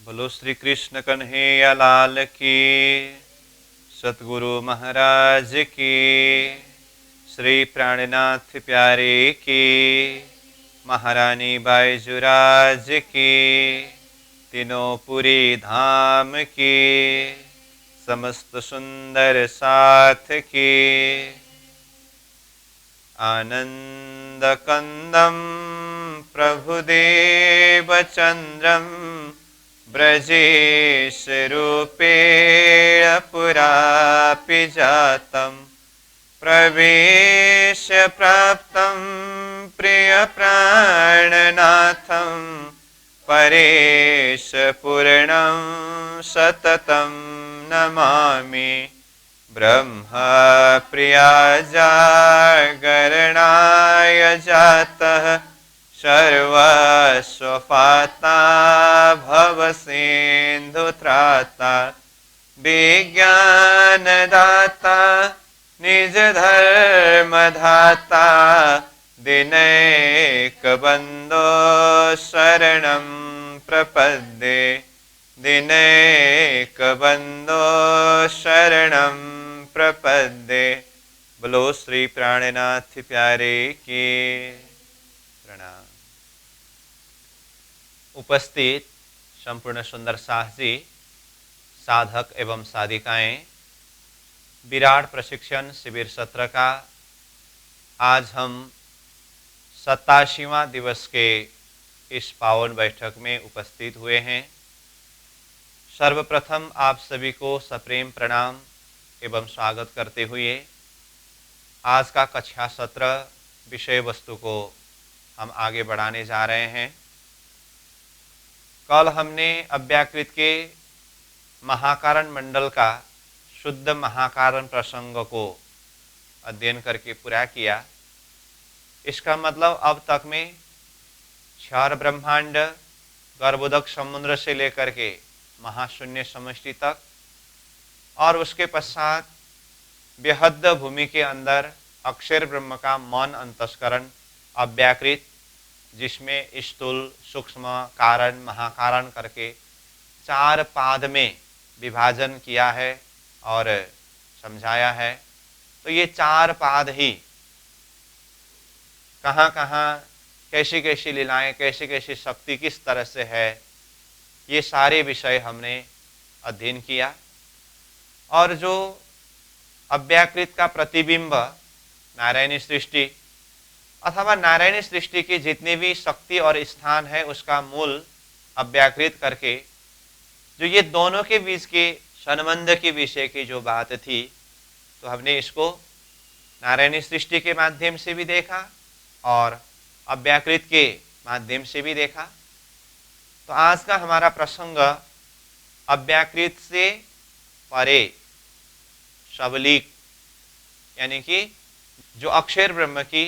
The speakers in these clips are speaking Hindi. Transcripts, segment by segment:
बोलो श्री कृष्ण कन्हैया लाल की, सतगुरु महाराज की, श्री प्राणनाथ प्यारे की, महारानी बाईजुराज की, तीनों पुरी धाम की, समस्त सुंदर साथ की। आनंद कंदम प्रभुदेव चंद्रम ब्रजेश रूपेण पुरापि जातम् प्रवेश प्राप्तं प्रिय प्राणनाथं परेश पूर्णं सततं नमामि। ब्रह्म प्रिया जागरणाय जातः सर्वस्वपाता भवसिन्धुत्राता विज्ञानदाता निज धर्मधाता दिनैकबन्धो शरणं प्रपद्ये दिनैकबन्धो शरणं प्रपद्ये। बोलो श्री प्राणनाथ प्यारे की। प्रणाम। उपस्थित संपूर्ण सुंदर साह जी, साधक एवं साधिकाएं, विराट प्रशिक्षण शिविर सत्र का आज हम 87वां दिवस के इस पावन बैठक में उपस्थित हुए हैं। सर्वप्रथम आप सभी को सप्रेम प्रणाम एवं स्वागत करते हुए आज का कक्षा सत्र विषय वस्तु को हम आगे बढ़ाने जा रहे हैं। कल हमने अव्याकृत के महाकारण मंडल का शुद्ध महाकारण प्रसंग को अध्ययन करके पूरा किया। इसका मतलब अब तक में क्षार ब्रह्मांड, गर्भोदक समुद्र से लेकर के महाशून्य समष्टि तक और उसके पश्चात बेहद भूमि के अंदर अक्षर ब्रह्म का मन अंतस्करण अव्याकृत, जिसमें स्थूल सूक्ष्म कारण महाकारण करके 4 पाद में विभाजन किया है और समझाया है। तो ये 4 पाद ही कहाँ कहाँ कैसी कैसी लीलाएं, कैसी कैसी शक्ति किस तरह से है, ये सारे विषय हमने अध्ययन किया। और जो अव्याकृत का प्रतिबिंब नारायणी सृष्टि अथवा नारायणी सृष्टि की जितनी भी शक्ति और स्थान है उसका मूल अव्याकृत करके जो ये दोनों के बीच के संबंध के विषय की जो बात थी, तो हमने इसको नारायणी सृष्टि के माध्यम से भी देखा और अव्याकृत के माध्यम से भी देखा। तो आज का हमारा प्रसंग अव्याकृत से परे सबलीक, यानी कि जो अक्षर ब्रह्म की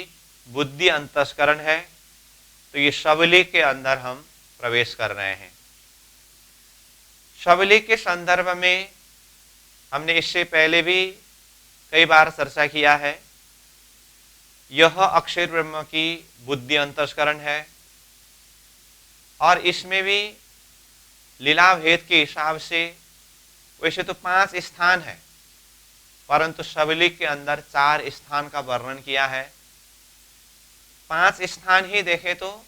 बुद्धि अंतस्करण है, तो ये सबलीक के अंदर हम प्रवेश कर रहे हैं। सबलीक के संदर्भ में हमने इससे पहले भी कई बार चर्चा किया है। यह अक्षर ब्रह्म की बुद्धि अंतस्करण है और इसमें भी लीला भेद के हिसाब से वैसे तो 5 स्थान है, परंतु सबलीक के अंदर 4 स्थान का वर्णन किया है। 5 स्थान ही देखें तो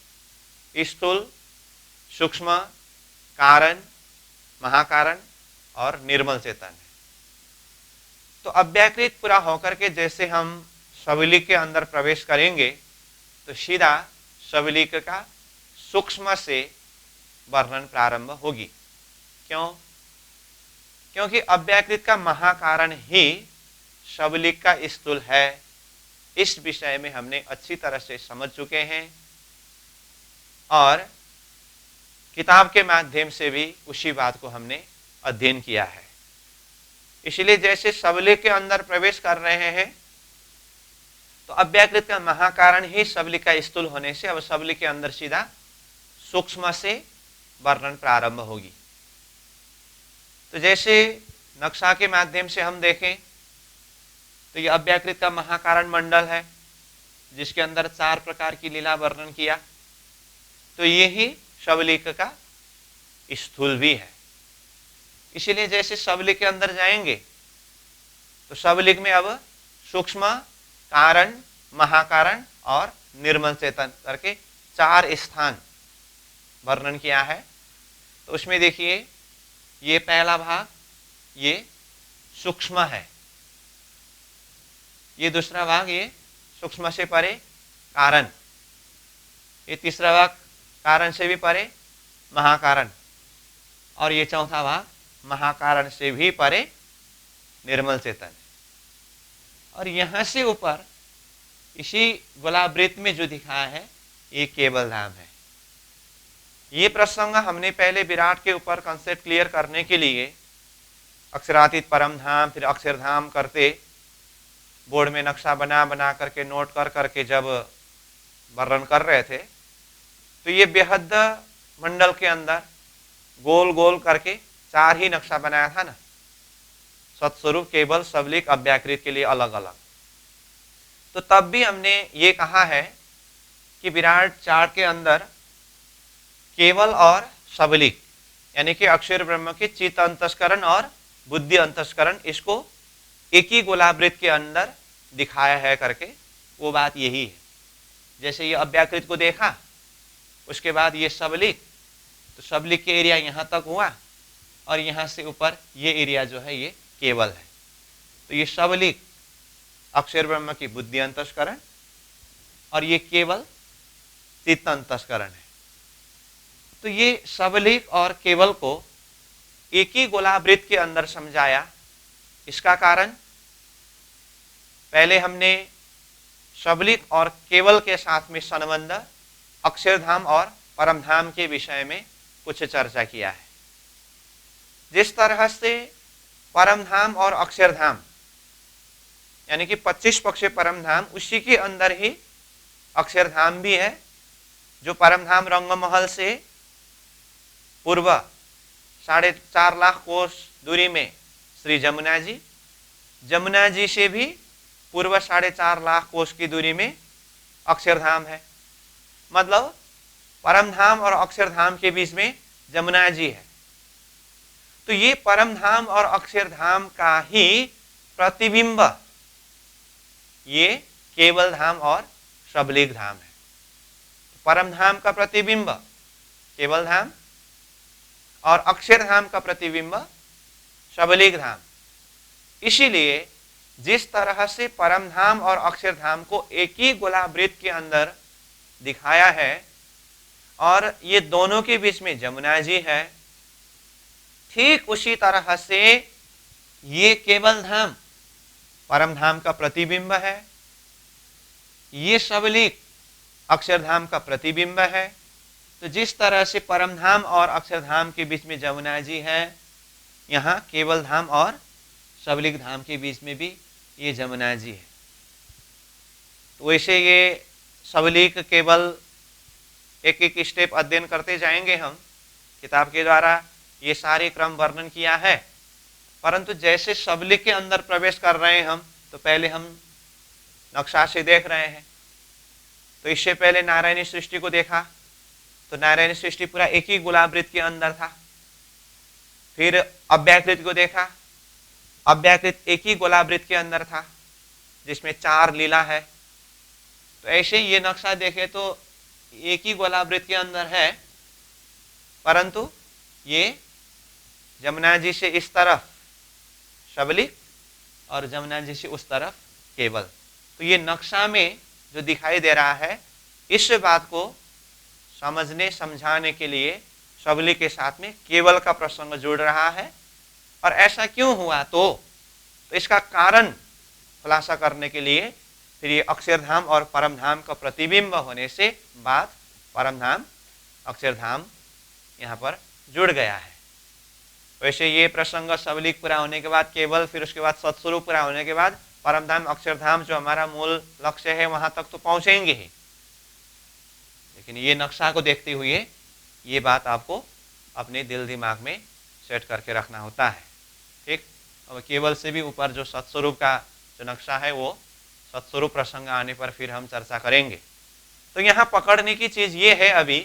स्थूल, सूक्ष्म, कारण, महाकारण और निर्मल चेतन है। तो अव्याकृत पूरा होकर के जैसे हम सबलीक के अंदर प्रवेश करेंगे तो सीधा सबलीक का सूक्ष्म से वर्णन प्रारंभ होगी। क्यों? क्योंकि अव्याकृत का महाकारण ही सबलीक का स्थूल है। इस विषय में हमने अच्छी तरह से समझ चुके हैं और किताब के माध्यम से भी उसी बात को हमने अध्ययन किया है। इसलिए जैसे सबलीक के अंदर प्रवेश कर रहे हैं तो अव्याकृत का महाकारण ही सबलीक का स्थूल होने से अब सबलीक के अंदर सीधा सूक्ष्म से वर्णन प्रारंभ होगी। तो जैसे नक्शा के माध्यम से हम देखें तो यह अव्याकृत का महाकारण मंडल है जिसके अंदर 4 प्रकार की लीला वर्णन किया। तो ये ही सबलीक का स्थूल भी है। इसीलिए जैसे शबलिक के अंदर जाएंगे तो शबलिक में अब सूक्ष्म, कारण, महाकारण और निर्मल चेतन करके 4 स्थान वर्णन किया है। तो उसमें देखिए ये पहला भाग ये सूक्ष्म है, ये दूसरा भाग ये सूक्ष्म से परे कारण, ये तीसरा भाग कारण से भी परे महाकारण, और ये चौथा भाग महाकारण से भी परे निर्मल चेतन। और यहां से ऊपर इसी गोलावृत्त में जो दिखाया है ये केवल धाम है। ये प्रसंग हमने पहले विराट के ऊपर कंसेप्ट क्लियर करने के लिए अक्षरातीत परम धाम फिर अक्षरधाम करते बोर्ड में नक्शा बना बना करके नोट कर करके जब वर्णन कर रहे थे तो ये बेहद मंडल के अंदर गोल गोल करके 4 ही नक्शा बनाया था ना, सत्स्वरूप, केवल, सबलिक, अव्याकृत के लिए अलग अलग। तो तब भी हमने ये कहा है कि विराट चार्ट के अंदर केवल और सबलिक यानी कि अक्षर ब्रह्म के चित्त अंतस्करण और बुद्धि अंतस्करण इसको एक ही गोलावृत्त के अंदर दिखाया है करके, वो बात यही है। जैसे ये अव्याकृत को देखा, उसके बाद ये सबलिक, तो सबलिक के एरिया यहां तक हुआ और यहां से ऊपर ये एरिया जो है ये केवल है। तो ये सबलिक अक्षर ब्रह्म की बुद्धि अंतस्करण और ये केवल चित्त अंतस्करण है। तो ये सबलिक और केवल को एक ही गोलावृत्त के अंदर समझाया। इसका कारण पहले हमने सबलिक और केवल के साथ में संबंध अक्षरधाम और परमधाम के विषय में कुछ चर्चा किया है। जिस तरह से परमधाम और अक्षरधाम यानी कि 25 पक्षे परमधाम, उसी के अंदर ही अक्षरधाम भी है, जो परमधाम रंगमहल से पूर्व 4.5 लाख कोस दूरी में श्री जमुना जी, जमुना जी से भी पूर्व 4.5 लाख कोस की दूरी में अक्षरधाम है। मतलब परमधाम और अक्षरधाम के बीच में जमुना जी है। तो ये परमधाम और अक्षरधाम का ही प्रतिबिंब ये केवल धाम और सबलिक धाम है। परमधाम का प्रतिबिंब केवल धाम और अक्षरधाम का प्रतिबिंब सबलिक धाम। इसीलिए जिस तरह से परमधाम और अक्षरधाम को एक ही गोलावृत्त के अंदर दिखाया है और ये दोनों के बीच में जमुना जी है, ठीक उसी तरह से ये केवल धाम परमधाम का प्रतिबिंब है, ये सबलिक अक्षरधाम का प्रतिबिंब है। तो जिस तरह से परमधाम और अक्षरधाम के बीच में जमुना जी है, यहाँ केवल धाम और सबलिक धाम के बीच में भी ये जमुना जी है। तो वैसे ये सबलिक केवल एक एक स्टेप अध्ययन करते जाएंगे हम, किताब के द्वारा ये सारे क्रम वर्णन किया है। परंतु जैसे सबलिक के अंदर प्रवेश कर रहे हैं हम, तो पहले हम नक्शा से देख रहे हैं। तो इससे पहले नारायणी सृष्टि को देखा, तो नारायणी सृष्टि पूरा एक ही गोलावृत्त के अंदर था। फिर अव्याकृत को देखा, अव्याकृत एक ही गोलावृत्त के अंदर था जिसमें 4 लीला है। तो ऐसे ये नक्शा देखे तो एक ही गोलावृत्त के अंदर है, परंतु ये जमुना जी से इस तरफ सबलिक और जमुना जी से उस तरफ केवल। तो ये नक्शा में जो दिखाई दे रहा है, इस बात को समझने समझाने के लिए सबलिक के साथ में केवल का प्रसंग जुड़ रहा है। और ऐसा क्यों हुआ तो इसका कारण खुलासा करने के लिए फिर ये अक्षरधाम और परमधाम का प्रतिबिंब होने से बात परमधाम अक्षरधाम यहाँ पर जुड़ गया है। वैसे ये प्रसंग सबलिक पूरा होने के बाद केवल, फिर उसके बाद सत्स्वरूप पूरा होने के बाद परमधाम अक्षरधाम जो हमारा मूल लक्ष्य है वहां तक तो पहुंचेंगे ही, लेकिन ये नक्शा को देखते हुए ये बात आपको अपने दिल दिमाग में सेट करके रखना होता है। ठीक, अब केवल से भी ऊपर जो सत्स्वरूप का जो नक्शा है वो सत्स्वरूप प्रसंग आने पर फिर हम चर्चा करेंगे। तो यहाँ पकड़ने की चीज ये है अभी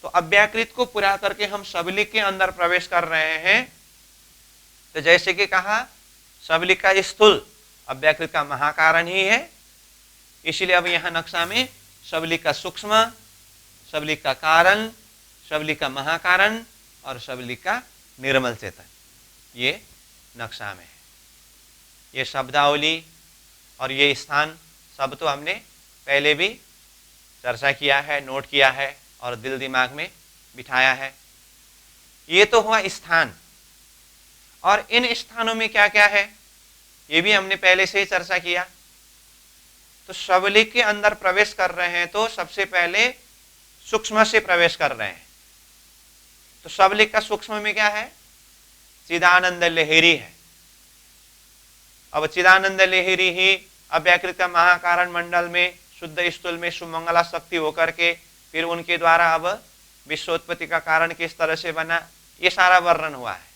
तो अव्याकृत को पूरा करके हम सबलिक के अंदर प्रवेश कर रहे हैं। तो जैसे कि कहा, सबलिक का स्थूल अव्याकृत का महाकारण ही है, इसलिए अब यहां नक्शा में सबलिक का सूक्ष्म, सबलिक का कारण, सबलिक का महाकारण और सबलिक का निर्मल चेतन, ये नक्शा में है। ये शब्दावली और ये स्थान सब तो हमने पहले भी चर्चा किया है, नोट किया है और दिल दिमाग में बिठाया है। ये तो हुआ स्थान, और इन स्थानों में क्या क्या है ये भी हमने पहले से ही चर्चा किया। तो सबलिक के अंदर प्रवेश कर रहे हैं तो सबसे पहले सूक्ष्म से प्रवेश कर रहे हैं। तो सबलिक का सूक्ष्म में क्या है? चिदानंद लहरी है। अब चिदानंद लहरी ही अव्याकृत का महाकारण मंडल में शुद्ध स्थूल में सुमंगला शक्ति होकर के फिर उनके द्वारा अब विश्वोत्पत्ति का कारण किस तरह से बना, ये सारा वर्णन हुआ है।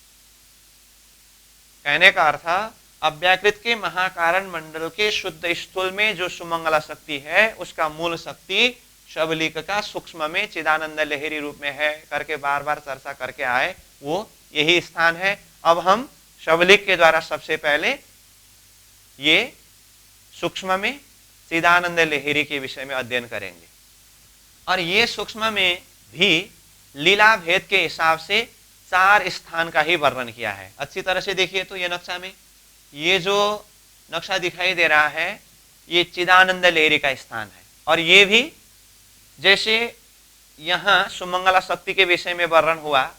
कहने का अर्थ, अव्याकृत के महाकारण मंडल के शुद्ध स्थूल में जो सुमंगला शक्ति है उसका मूल शक्ति सबलिक का सूक्ष्म में चिदानंद लहरी रूप में है करके बार बार चर्चा करके आए, वो यही स्थान है। अब हम सबलिक के द्वारा सबसे पहले ये सूक्ष्म में चिदानंद लहरी के विषय में अध्ययन करेंगे। और ये सूक्ष्म में भी लीला भेद के हिसाब से 4 स्थान का ही वर्णन किया है। अच्छी तरह से देखिए तो ये नक्शा में ये जो नक्शा दिखाई दे रहा है ये चिदानंद लहरी का स्थान है। और ये भी जैसे यहाँ सुमंगला शक्ति के विषय में वर्णन हुआ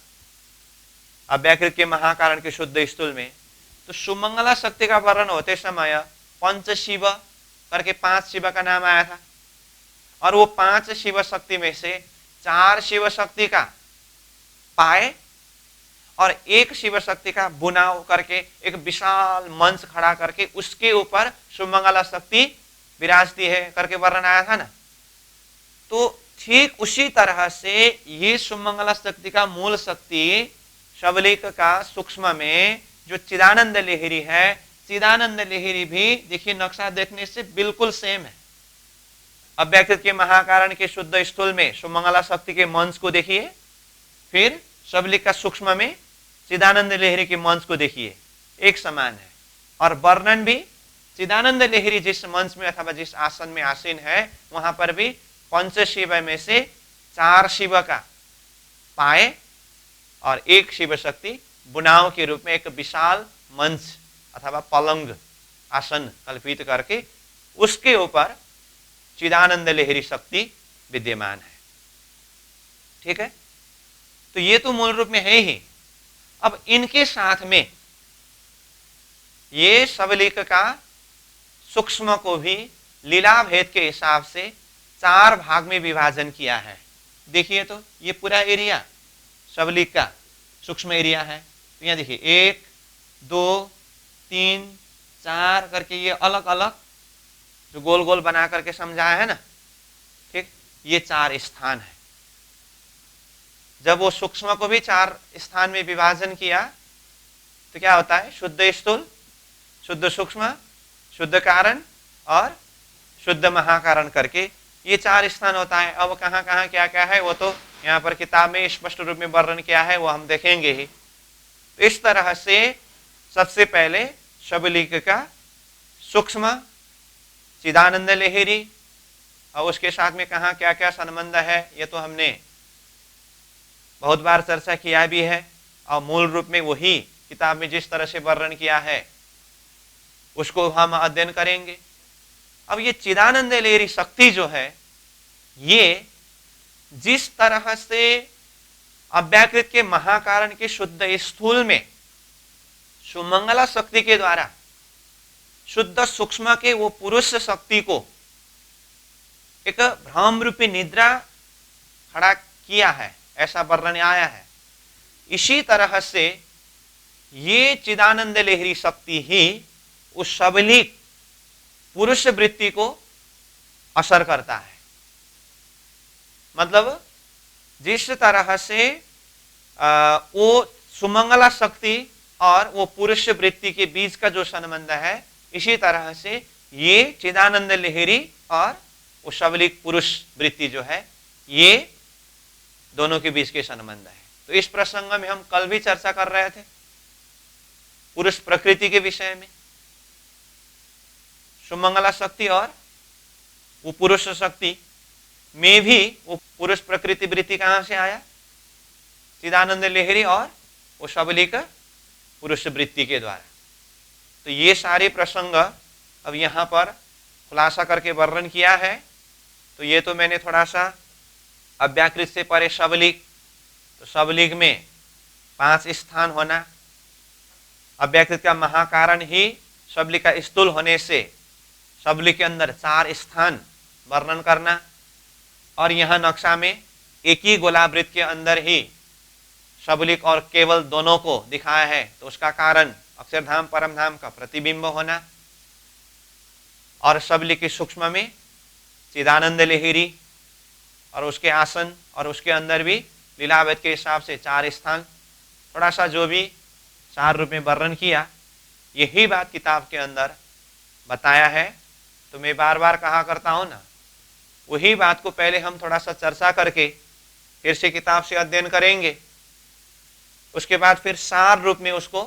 अव्याकृत के महाकारण के शुद्ध स्थूल में, तो सुमंगला शक्ति का वर्णन होते समय पंच शिव करके 5 शिव का नाम आया था। और वो 5 शिव शक्ति में से 4 शिव शक्ति का पाए और 1 शिव शक्ति का बुनाव करके एक विशाल मंच खड़ा करके उसके ऊपर सुमंगला शक्ति विराजती है करके वर्णन आया था ना। तो ठीक उसी तरह से ये सुमंगला शक्ति का मूल शक्ति सबलिक का सूक्ष्म में जो चिदानंद लहरी है, चिदानंद लहरी भी देखिए नक्शा देखने से बिल्कुल सेम है। अव्याकृत के महाकारण के शुद्ध स्थूल में सुमंगला शक्ति के मंच को देखिए, फिर सबलिक का सूक्ष्म में चिदानंद लहरी के मंच को देखिए, एक समान है। और वर्णन भी चिदानंद लहरी जिस मंच में अथवा जिस आसन में आसीन है वहां पर भी पंच शिव में से 4 शिव का पाए और 1 शिव शक्ति बुनाव के रूप में एक विशाल मंच अथवा पलंग आसन कल्पित करके उसके ऊपर चिदानंद लहरी शक्ति विद्यमान है। ठीक है, तो ये तो मूल रूप में है ही। अब इनके साथ में ये सबलिक का सूक्ष्म को भी लीला भेद के हिसाब से 4 भाग में विभाजन किया है। देखिए तो ये पूरा एरिया सबलिक का सूक्ष्म एरिया है। तो यहाँ देखिए 1 2 3 4 करके ये अलग अलग जो गोल गोल बना करके समझाया है ना, ठीक, ये 4 स्थान है। जब वो सूक्ष्म को भी 4 स्थान में विभाजन किया तो क्या होता है? शुद्ध स्थूल, शुद्ध सूक्ष्म, शुद्ध कारण और शुद्ध महाकारण करके ये 4 स्थान होता है। अब कहाँ कहाँ क्या क्या है वो तो यहाँ पर किताब में स्पष्ट रूप में वर्णन किया है, वो हम देखेंगे ही। तो इस तरह से सबसे पहले सबलिक का सूक्ष्म चिदानंद लहरी और उसके साथ में कहाँ क्या क्या संबंध है ये तो हमने बहुत बार चर्चा किया भी है। और मूल रूप में वही किताब में जिस तरह से वर्णन किया है उसको हम अध्ययन करेंगे। अब ये चिदानंद लहरी शक्ति जो है ये जिस तरह से अव्याकृत के महाकारण के शुद्ध स्थूल में सुमंगला शक्ति के द्वारा शुद्ध सूक्ष्म के वो पुरुष शक्ति को एक भ्रम रूपी निद्रा खड़ा किया है, ऐसा वर्णन आया है। इसी तरह से ये चिदानंद लहरी शक्ति ही उस सबलिक पुरुष वृत्ति को असर करता है। मतलब जिस तरह से वो सुमंगला शक्ति और वो पुरुष वृत्ति के बीच का जो संबंध है, इसी तरह से ये चिदानंद लहरी और वो सबलिक पुरुष वृत्ति जो है ये दोनों के बीच के संबंध है। तो इस प्रसंग में हम कल भी चर्चा कर रहे थे पुरुष प्रकृति के विषय में, सुमंगला शक्ति और वो पुरुष शक्ति में भी वो पुरुष प्रकृति वृत्ति कहां से आया, चिदानंद लहरी और वो सबलिक पुरुष वृत्ति के द्वारा। तो ये सारे प्रसंग अब यहां पर खुलासा करके वर्णन किया है। तो ये तो मैंने थोड़ा सा अव्याकृत से परे सबलिक, तो सबलिक में 5 स्थान होना, अव्याकृत का महाकारण ही सबलिक का स्थूल होने से सबलिक के अंदर 4 स्थान वर्णन करना, और यहां नक्शा में एक ही गोलावृत्त के अंदर ही सबलिक और केवल दोनों को दिखाया है, तो उसका कारण अक्षरधाम परमधाम का प्रतिबिंब होना, और सबलिक के सूक्ष्म में चिदानंद लहरी और उसके आसन, और उसके अंदर भी लीलावत के हिसाब से 4 स्थान, थोड़ा सा जो भी 4 रूप में वर्णन किया, यही बात किताब के अंदर बताया है। तो मैं बार बार कहा करता हूं ना, वही बात को पहले हम थोड़ा सा चर्चा करके फिर से किताब से अध्ययन करेंगे, उसके बाद फिर सार रूप में उसको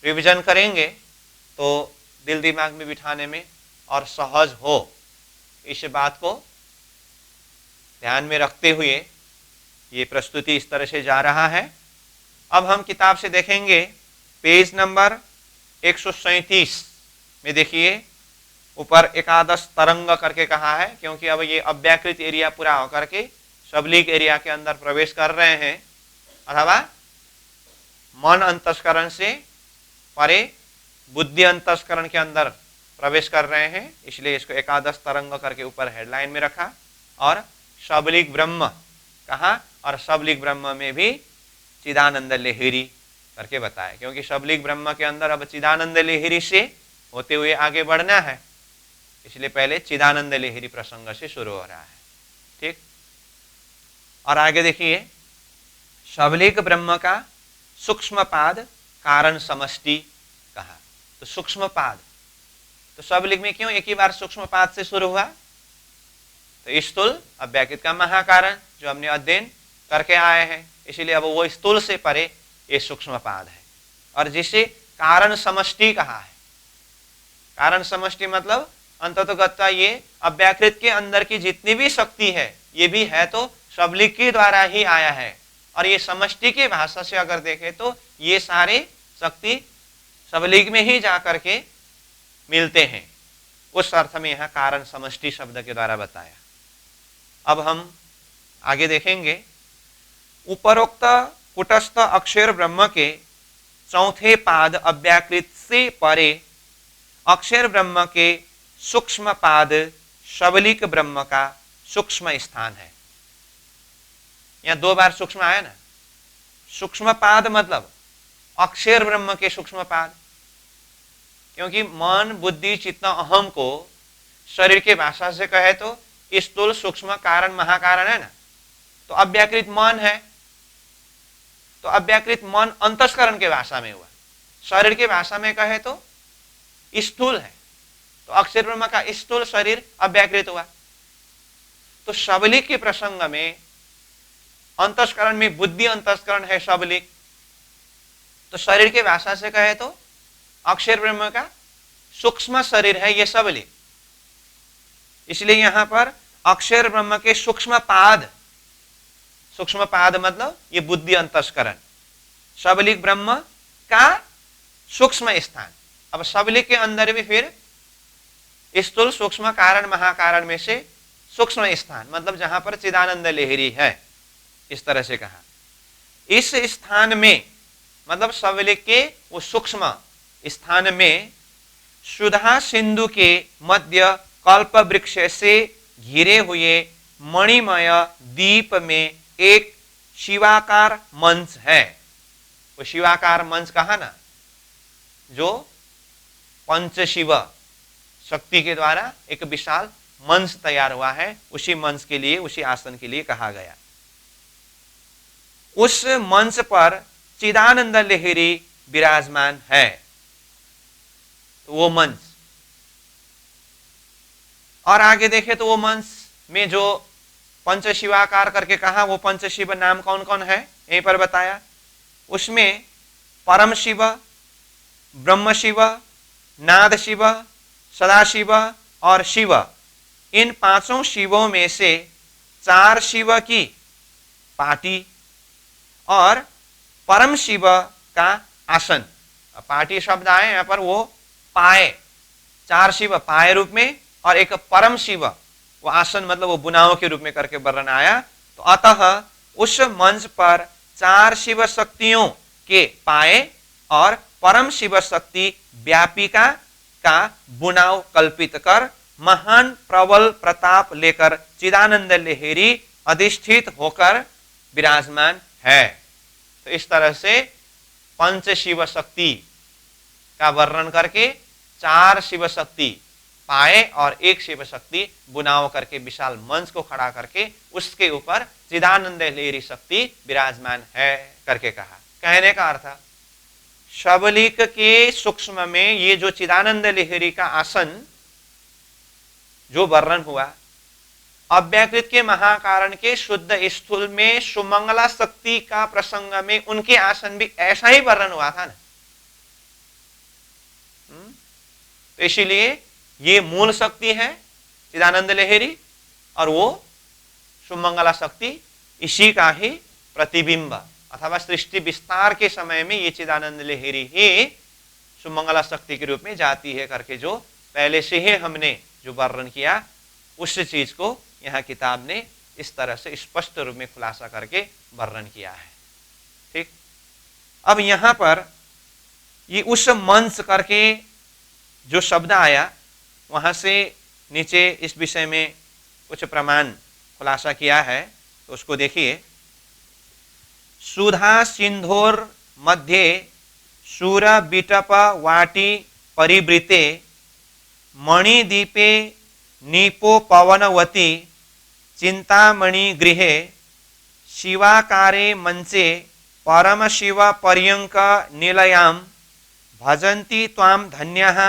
रिवीजन करेंगे, तो दिल दिमाग में बिठाने में और सहज हो। इस बात को ध्यान में रखते हुए ये प्रस्तुति इस तरह से जा रहा है। अब हम किताब से देखेंगे पेज नंबर 137 में, देखिए ऊपर एकादश तरंग करके कहा है, क्योंकि अब ये अव्याकृत एरिया पूरा होकर के सबलिक एरिया के अंदर प्रवेश कर रहे हैं, अथवा मन अंतस्करण से परे बुद्धि अंतस्करण के अंदर प्रवेश कर रहे हैं, इसलिए इसको एकादश तरंग करके ऊपर हेडलाइन में रखा। और सबलिक ब्रह्म कहा, और सबलिक ब्रह्म में भी चिदानंद लहरी करके बताया, क्योंकि सबलिक ब्रह्म के अंदर अब चिदानंद लहरी से होते हुए आगे बढ़ना है, इसलिए पहले चिदानंद लहरी प्रसंग से शुरू हो रहा है। ठीक, और आगे देखिए, सबलिक ब्रह्म का सूक्ष्म पाद कारण समष्टि कहा। तो सूक्ष्म पाद, तो सबलिक में क्यों एक ही बार सूक्ष्म पाद से शुरू हुआ, तो स्थूल अव्याकृत का महाकारण जो हमने अध्ययन करके आए हैं, इसीलिए अब वो स्थूल से परे ये सूक्ष्म पाद है। और जिसे कारण समष्टि कहा है, कारण समष्टि मतलब अंततोगत्वा ये अव्याकृत के अंदर की जितनी भी शक्ति है, ये भी है तो सबलिक के द्वारा ही आया है, और ये समष्टि की भाषा से अगर देखें तो ये सारे शक्ति सबलिक में ही जाकर के मिलते हैं, उस अर्थ में यहां कारण समष्टि शब्द के द्वारा बताया। अब हम आगे देखेंगे, उपरोक्त कुटस्थ अक्षर ब्रह्म के चौथे पाद अव्याकृत से परे अक्षर ब्रह्म के सूक्ष्म पाद सबलिक ब्रह्म का सूक्ष्म स्थान है। यहां 2 बार सूक्ष्म आया ना, सूक्ष्म पाद मतलब अक्षर ब्रह्म के सूक्ष्म पाद, क्योंकि मन बुद्धि चित्त अहम को शरीर के भाषा से कहे तो स्थूल सूक्ष्म कारण महाकारण है ना, तो अव्याकृत मन है, तो अव्याकृत मन अंतस्करण के भाषा में हुआ, शरीर के भाषा में कहे तो स्थूल है, तो अक्षर ब्रह्म का स्थूल शरीर अव्याकृत हुआ। तो सबलिक के प्रसंग में अंतस्करण में बुद्धि अंतस्करण है सबलिक, तो शरीर के भाषा से कहे तो अक्षर ब्रह्म का सूक्ष्म शरीर है ये सबलिक, इसलिए यहां पर अक्षर ब्रह्म के सूक्ष्म पाद मतलब ये बुद्धि अंतस्करण, सबलिक ब्रह्म का सूक्ष्म स्थान। अब सबलिक के अंदर भी फिर स्थूल सूक्ष्म कारण महाकारण में से सूक्ष्म स्थान मतलब जहां पर चिदानंद लहरी है, इस तरह से कहा। इस स्थान में मतलब सबलिक के वो सूक्ष्म स्थान में सुधा सिंधु के मध्य कल्प वृक्ष से घिरे हुए मणिमय दीप में एक शिवाकार मंच है। वो शिवाकार मंच कहा ना, जो पंच शिव शक्ति के द्वारा एक विशाल मंच तैयार हुआ है, उसी मंच के लिए, उसी आसन के लिए कहा गया। उस मंच पर चिदानंद लहरी विराजमान है, तो वो मंच। और आगे देखे तो वो मंच में जो पंचशिवाकार करके कहा, वो पंचशिव नाम कौन कौन है यहीं पर बताया। उसमें परम शिव, ब्रह्म शिव, नाद शिव, सदाशिव और शिव, इन पांचों शिवों में से 4 शिव की पाटी और परम शिव का आसन, पाटी शब्द आए यहां पर, वो पाए, 4 शिव पाए रूप में और एक परम शिव वो आसन मतलब वो बुनाओं के रूप में करके वर्णन आया। तो अतः उस मंच पर 4 शिव शक्तियों के पाए और परम शिव शक्ति व्यापिका का बुनाव कल्पित कर महान प्रबल प्रताप लेकर चिदानंद लहरी अधिष्ठित होकर विराजमान है। तो इस तरह से पंच शिव शक्ति का वर्णन करके 4 शिव शक्ति पाए और 1 शिव शक्ति बुनाव करके विशाल मंच को खड़ा करके उसके ऊपर चिदानंद लहरी शक्ति विराजमान है करके कहा। कहने का अर्थ, शबलिक के सूक्ष्म में ये जो चिदानंद लहरी का आसन जो वर्णन हुआ, अव्याकृत के महाकारण के शुद्ध स्थूल में सुमंगला शक्ति का प्रसंग में उनके आसन भी ऐसा ही वर्णन हुआ था ना। तो इसीलिए ये मूल शक्ति है चिदानंद लहरी और वो सुमंगला शक्ति इसी का ही प्रतिबिंब अथवा सृष्टि विस्तार के समय में ये चिदानंद लहरी ही सुमंगला शक्ति के रूप में जाती है करके जो पहले से ही हमने जो वर्णन किया, उस चीज को यहाँ किताब ने इस तरह से स्पष्ट रूप में खुलासा करके वर्णन किया है। ठीक, अब यहाँ पर ये उस मंच करके जो शब्द आया, वहां से नीचे इस विषय में कुछ प्रमाण खुलासा किया है, तो उसको देखिए। सुधा सिंधोर मध्य सूर बिटप वाटी परिवृते मणिदीपे नीपो पवनवती चिंतामणि गृहे शिवाकारे मंचे परम शिव पर्यंक निलयाम भजन्ति त्वाम धन्यः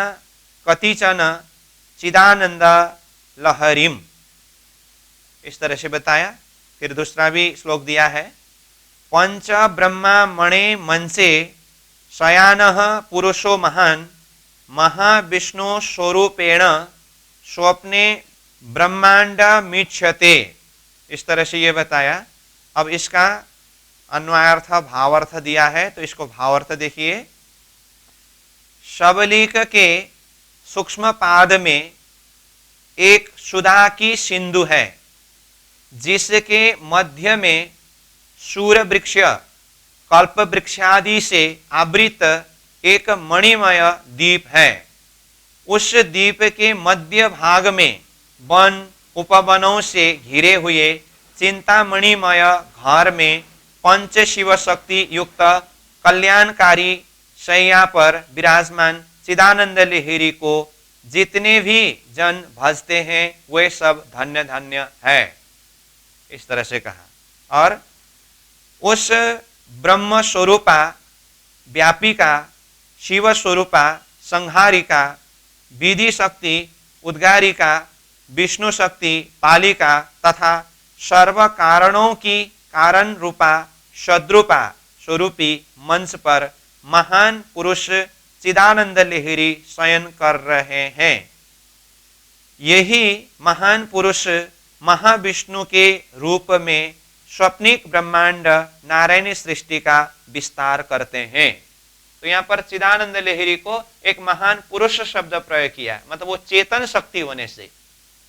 कतिचन चिदानंद लहरीम। इस तरह से बताया। फिर दूसरा भी श्लोक दिया है, पंच ब्रह्मा मणे मंचे शयानः पुरुषो महान महाविष्णु स्वरूपेण स्वप्ने ब्रह्मांड मीक्षते। इस तरह से ये बताया। अब इसका अन्वयार्थ भावार्थ दिया है, तो इसको भावार्थ देखिए। शबलिक के सूक्ष्म पाद में एक सुधा की सिंधु है, जिसके मध्य में सूर वृक्ष कल्प वृक्षादि से आवृत एक मणिमय द्वीप है। उस द्वीप के मध्य भाग में वन उपवनों से घिरे हुए चिंतामणिमय घर में पंच शिव शक्ति युक्त कल्याणकारी शैया पर विराजमान चिदानंद लहरी को जितने भी जन भजते हैं वे सब धन्य धन्य है। इस तरह से कहा। और उस ब्रह्म स्वरूपा व्यापिका शिव स्वरूपा संहारिका विधि शक्ति उद्गारिका विष्णु शक्ति पालिका तथा सर्व कारणों की कारण रूपा सद्रूपा स्वरूपी मंच पर महान पुरुष चिदानंद लहरी शयन कर रहे हैं। यही महान पुरुष महाविष्णु के रूप में स्वप्निक ब्रह्मांड नारायण सृष्टि का विस्तार करते हैं। तो यहाँ पर चिदानंद लहरी को एक महान पुरुष शब्द प्रयोग किया, मतलब वो चेतन शक्ति होने से।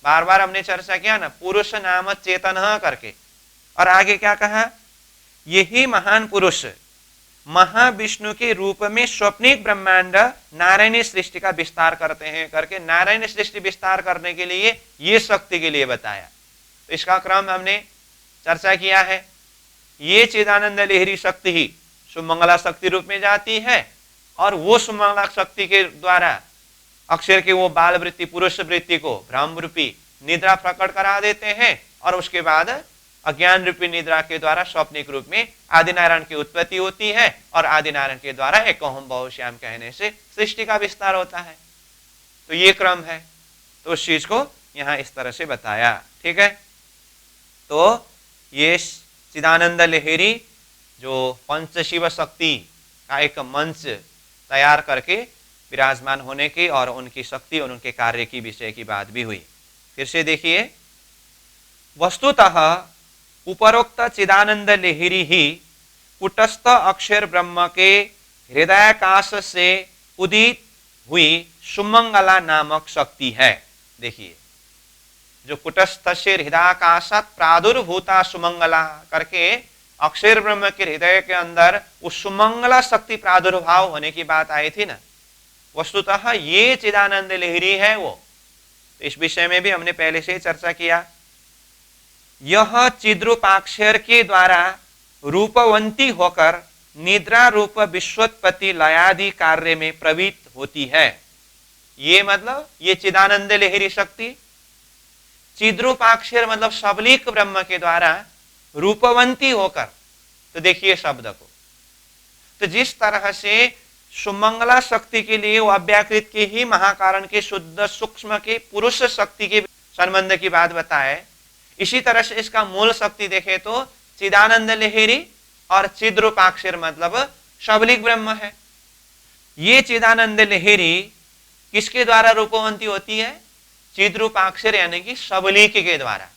बार बार हमने चर्चा किया ना, पुरुष नाम चेतन करके। और आगे क्या कहा, यही महान पुरुष महाविष्णु के रूप में स्वप्निक ब्रह्मांड नारायणी सृष्टि का विस्तार करते हैं करके नारायण सृष्टि विस्तार करने के लिए ये शक्ति के लिए बताया। तो इसका क्रम हमने चर्चा किया है। ये चिदानंद लहरी शक्ति ही सुमंगला शक्ति रूप में जाती है और वो सुमंगला शक्ति के द्वारा अक्षर के वो बाल वृत्ति पुरुष वृत्ति को भ्रम रूपी निद्रा प्रकट करा देते हैं और उसके बाद अज्ञान रूपी निद्रा के द्वारा स्वप्निक रूप में आदिनारायण की उत्पत्ति होती है और आदिनारायण के द्वारा एक ओम बहुश्याम कहने से सृष्टि का विस्तार होता है। तो ये क्रम है। तो उस चीज को यहां इस तरह से बताया। ठीक है। तो ये चिदानंद लहरी जो पंच शिव शक्ति का एक मंच तैयार करके विराजमान होने की और उनकी शक्ति और उनके कार्य की विषय की बात भी हुई। फिर से देखिए, वस्तुतः उपरोक्त चिदानंद लहरी ही कुटस्थ अक्षर ब्रह्म के हृदयाकाश से उदित हुई सुमंगला नामक शक्ति है। देखिए, जो कुटस्थ से हृदयाकाशात प्रादुर्भूता सुमंगला करके अक्षर ब्रह्म के हृदय के अंदर उस सुमंगला शक्ति प्रादुर्भाव होने की बात आई थी ना, वस्तुतः ये चिदानंद लहरी है वो। तो इस विषय में भी हमने पहले से चर्चा किया। यह चिद्रूपाक्षर के द्वारा रूपवंती होकर निद्रा रूप विश्वोत्पत्ति लयादि कार्य में प्रवृत्त होती है। ये मतलब ये चिदानंद लहरी शक्ति चिद्रूपाक्षर मतलब सबलीक ब्रह्म के द्वारा रूपवंती होकर, तो देखिए शब्द को, तो जिस तरह से सुमंगला शक्ति के लिए वो अव्याकृत के ही महाकारण के शुद्ध सूक्ष्म के पुरुष शक्ति के संबंध की बात बताए, इसी तरह से इसका मूल शक्ति देखे तो चिदानंद लहरी और चिद्रूपाक्षर मतलब सबलीक ब्रह्म है। ये चिदानंद लहरी किसके द्वारा रूपवंती होती है? चिद्रूपाक्षर यानी कि सबलीक के द्वारा।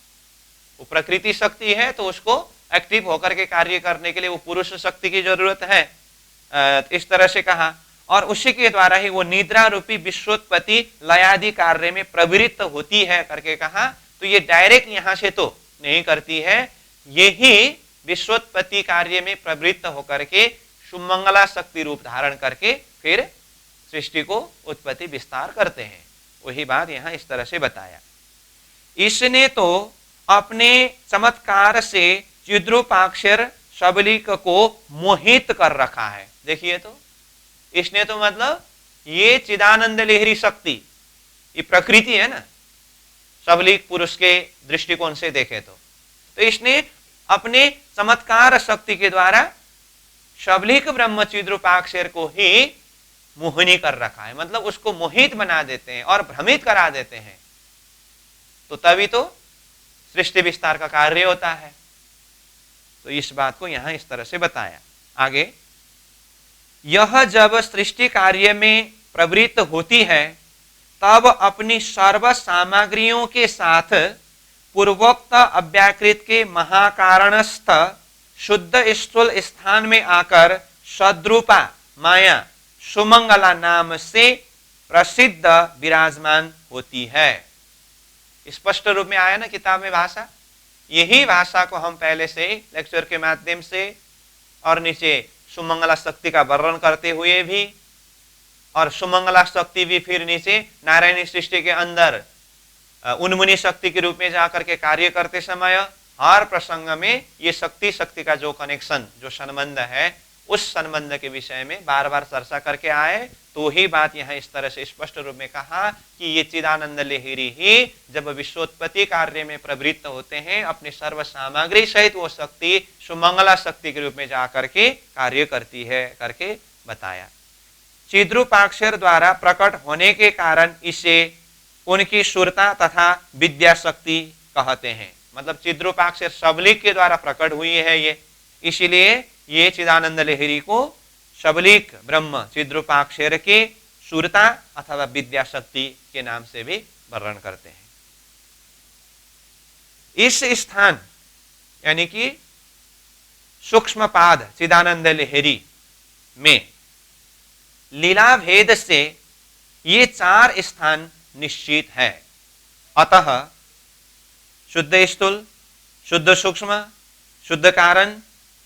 वो प्रकृति शक्ति है तो उसको एक्टिव होकर के कार्य करने के लिए वो पुरुष शक्ति की जरूरत है, इस तरह से कहा। और उसी के द्वारा ही वो निद्रा रूपी विश्वोत्पत्ति लयादि कार्य में प्रवृत्त होती है करके कहा। तो ये डायरेक्ट यहां से तो नहीं करती है, यही विश्वोत्पत्ति कार्य में प्रवृत्त होकर के सुमंगला शक्ति रूप धारण करके फिर सृष्टि को उत्पत्ति विस्तार करते हैं। वही बात यहां इस तरह से बताया। इसने तो अपने चमत्कार से चिद्रूपाक्षर सबलीक को मोहित कर रखा है। देखिए, तो इसने तो मतलब ये चिदानंद लहरी शक्ति, ये प्रकृति है ना, सबलीक पुरुष के दृष्टिकोण से देखे तो इसने अपने चमत्कार शक्ति के द्वारा सबलीक ब्रह्म चिद्रूपाक्षर को ही मोहिनी कर रखा है, मतलब उसको मोहित बना देते हैं और भ्रमित करा देते हैं। तो तभी तो सृष्टि विस्तार का कार्य होता है। तो इस बात को यहां इस तरह से बताया। आगे, यह जब सृष्टि कार्य में प्रवृत्त होती है तब अपनी सर्व सामग्रियों के साथ पूर्वोक्त अव्याकृत के महाकारणस्थ शुद्ध स्थूल स्थान में आकर सद्रूपा माया सुमंगला नाम से प्रसिद्ध विराजमान होती है। स्पष्ट रूप में आया ना किताब में भाषा। यही भाषा को हम पहले से लेक्चर के माध्यम से और नीचे सुमंगला शक्ति का वर्णन करते हुए भी, और सुमंगला शक्ति भी फिर नीचे नारायणी सृष्टि के अंदर उन्मुनी शक्ति के रूप में जाकर के कार्य करते समय हर प्रसंग में ये शक्ति का जो कनेक्शन, जो संबंध है, उस संबंध के विषय में बार बार चर्चा करके आए। तो ही बात यहाँ इस तरह से स्पष्ट रूप में कहा कि ये चिदानंद लहरी ही जब विश्वोत्पत्ति कार्य में प्रवृत्त होते हैं, अपनी सर्व सामग्री सहित वो शक्ति सुमंगला शक्ति के रूप में जाकर के कार्य करती है करके बताया। चिद्रूपाक्षर द्वारा प्रकट होने के कारण इसे उनकी सुरता तथा विद्या शक्ति कहते हैं। मतलब चिद्रूपाक्षर सबलीक के द्वारा प्रकट हुई है ये, इसीलिए ये चिदानंद लहरी को सबलीक ब्रह्म चिद्रूपाक्षर के सुरता अथवा विद्या शक्ति के नाम से भी वर्णन करते हैं। इस स्थान यानी कि सूक्ष्म पाद चिदानंद लहरी में लीला भेद से ये 4 स्थान निश्चित है। अतः शुद्ध स्थूल, शुद्ध सूक्ष्म, शुद्ध कारण,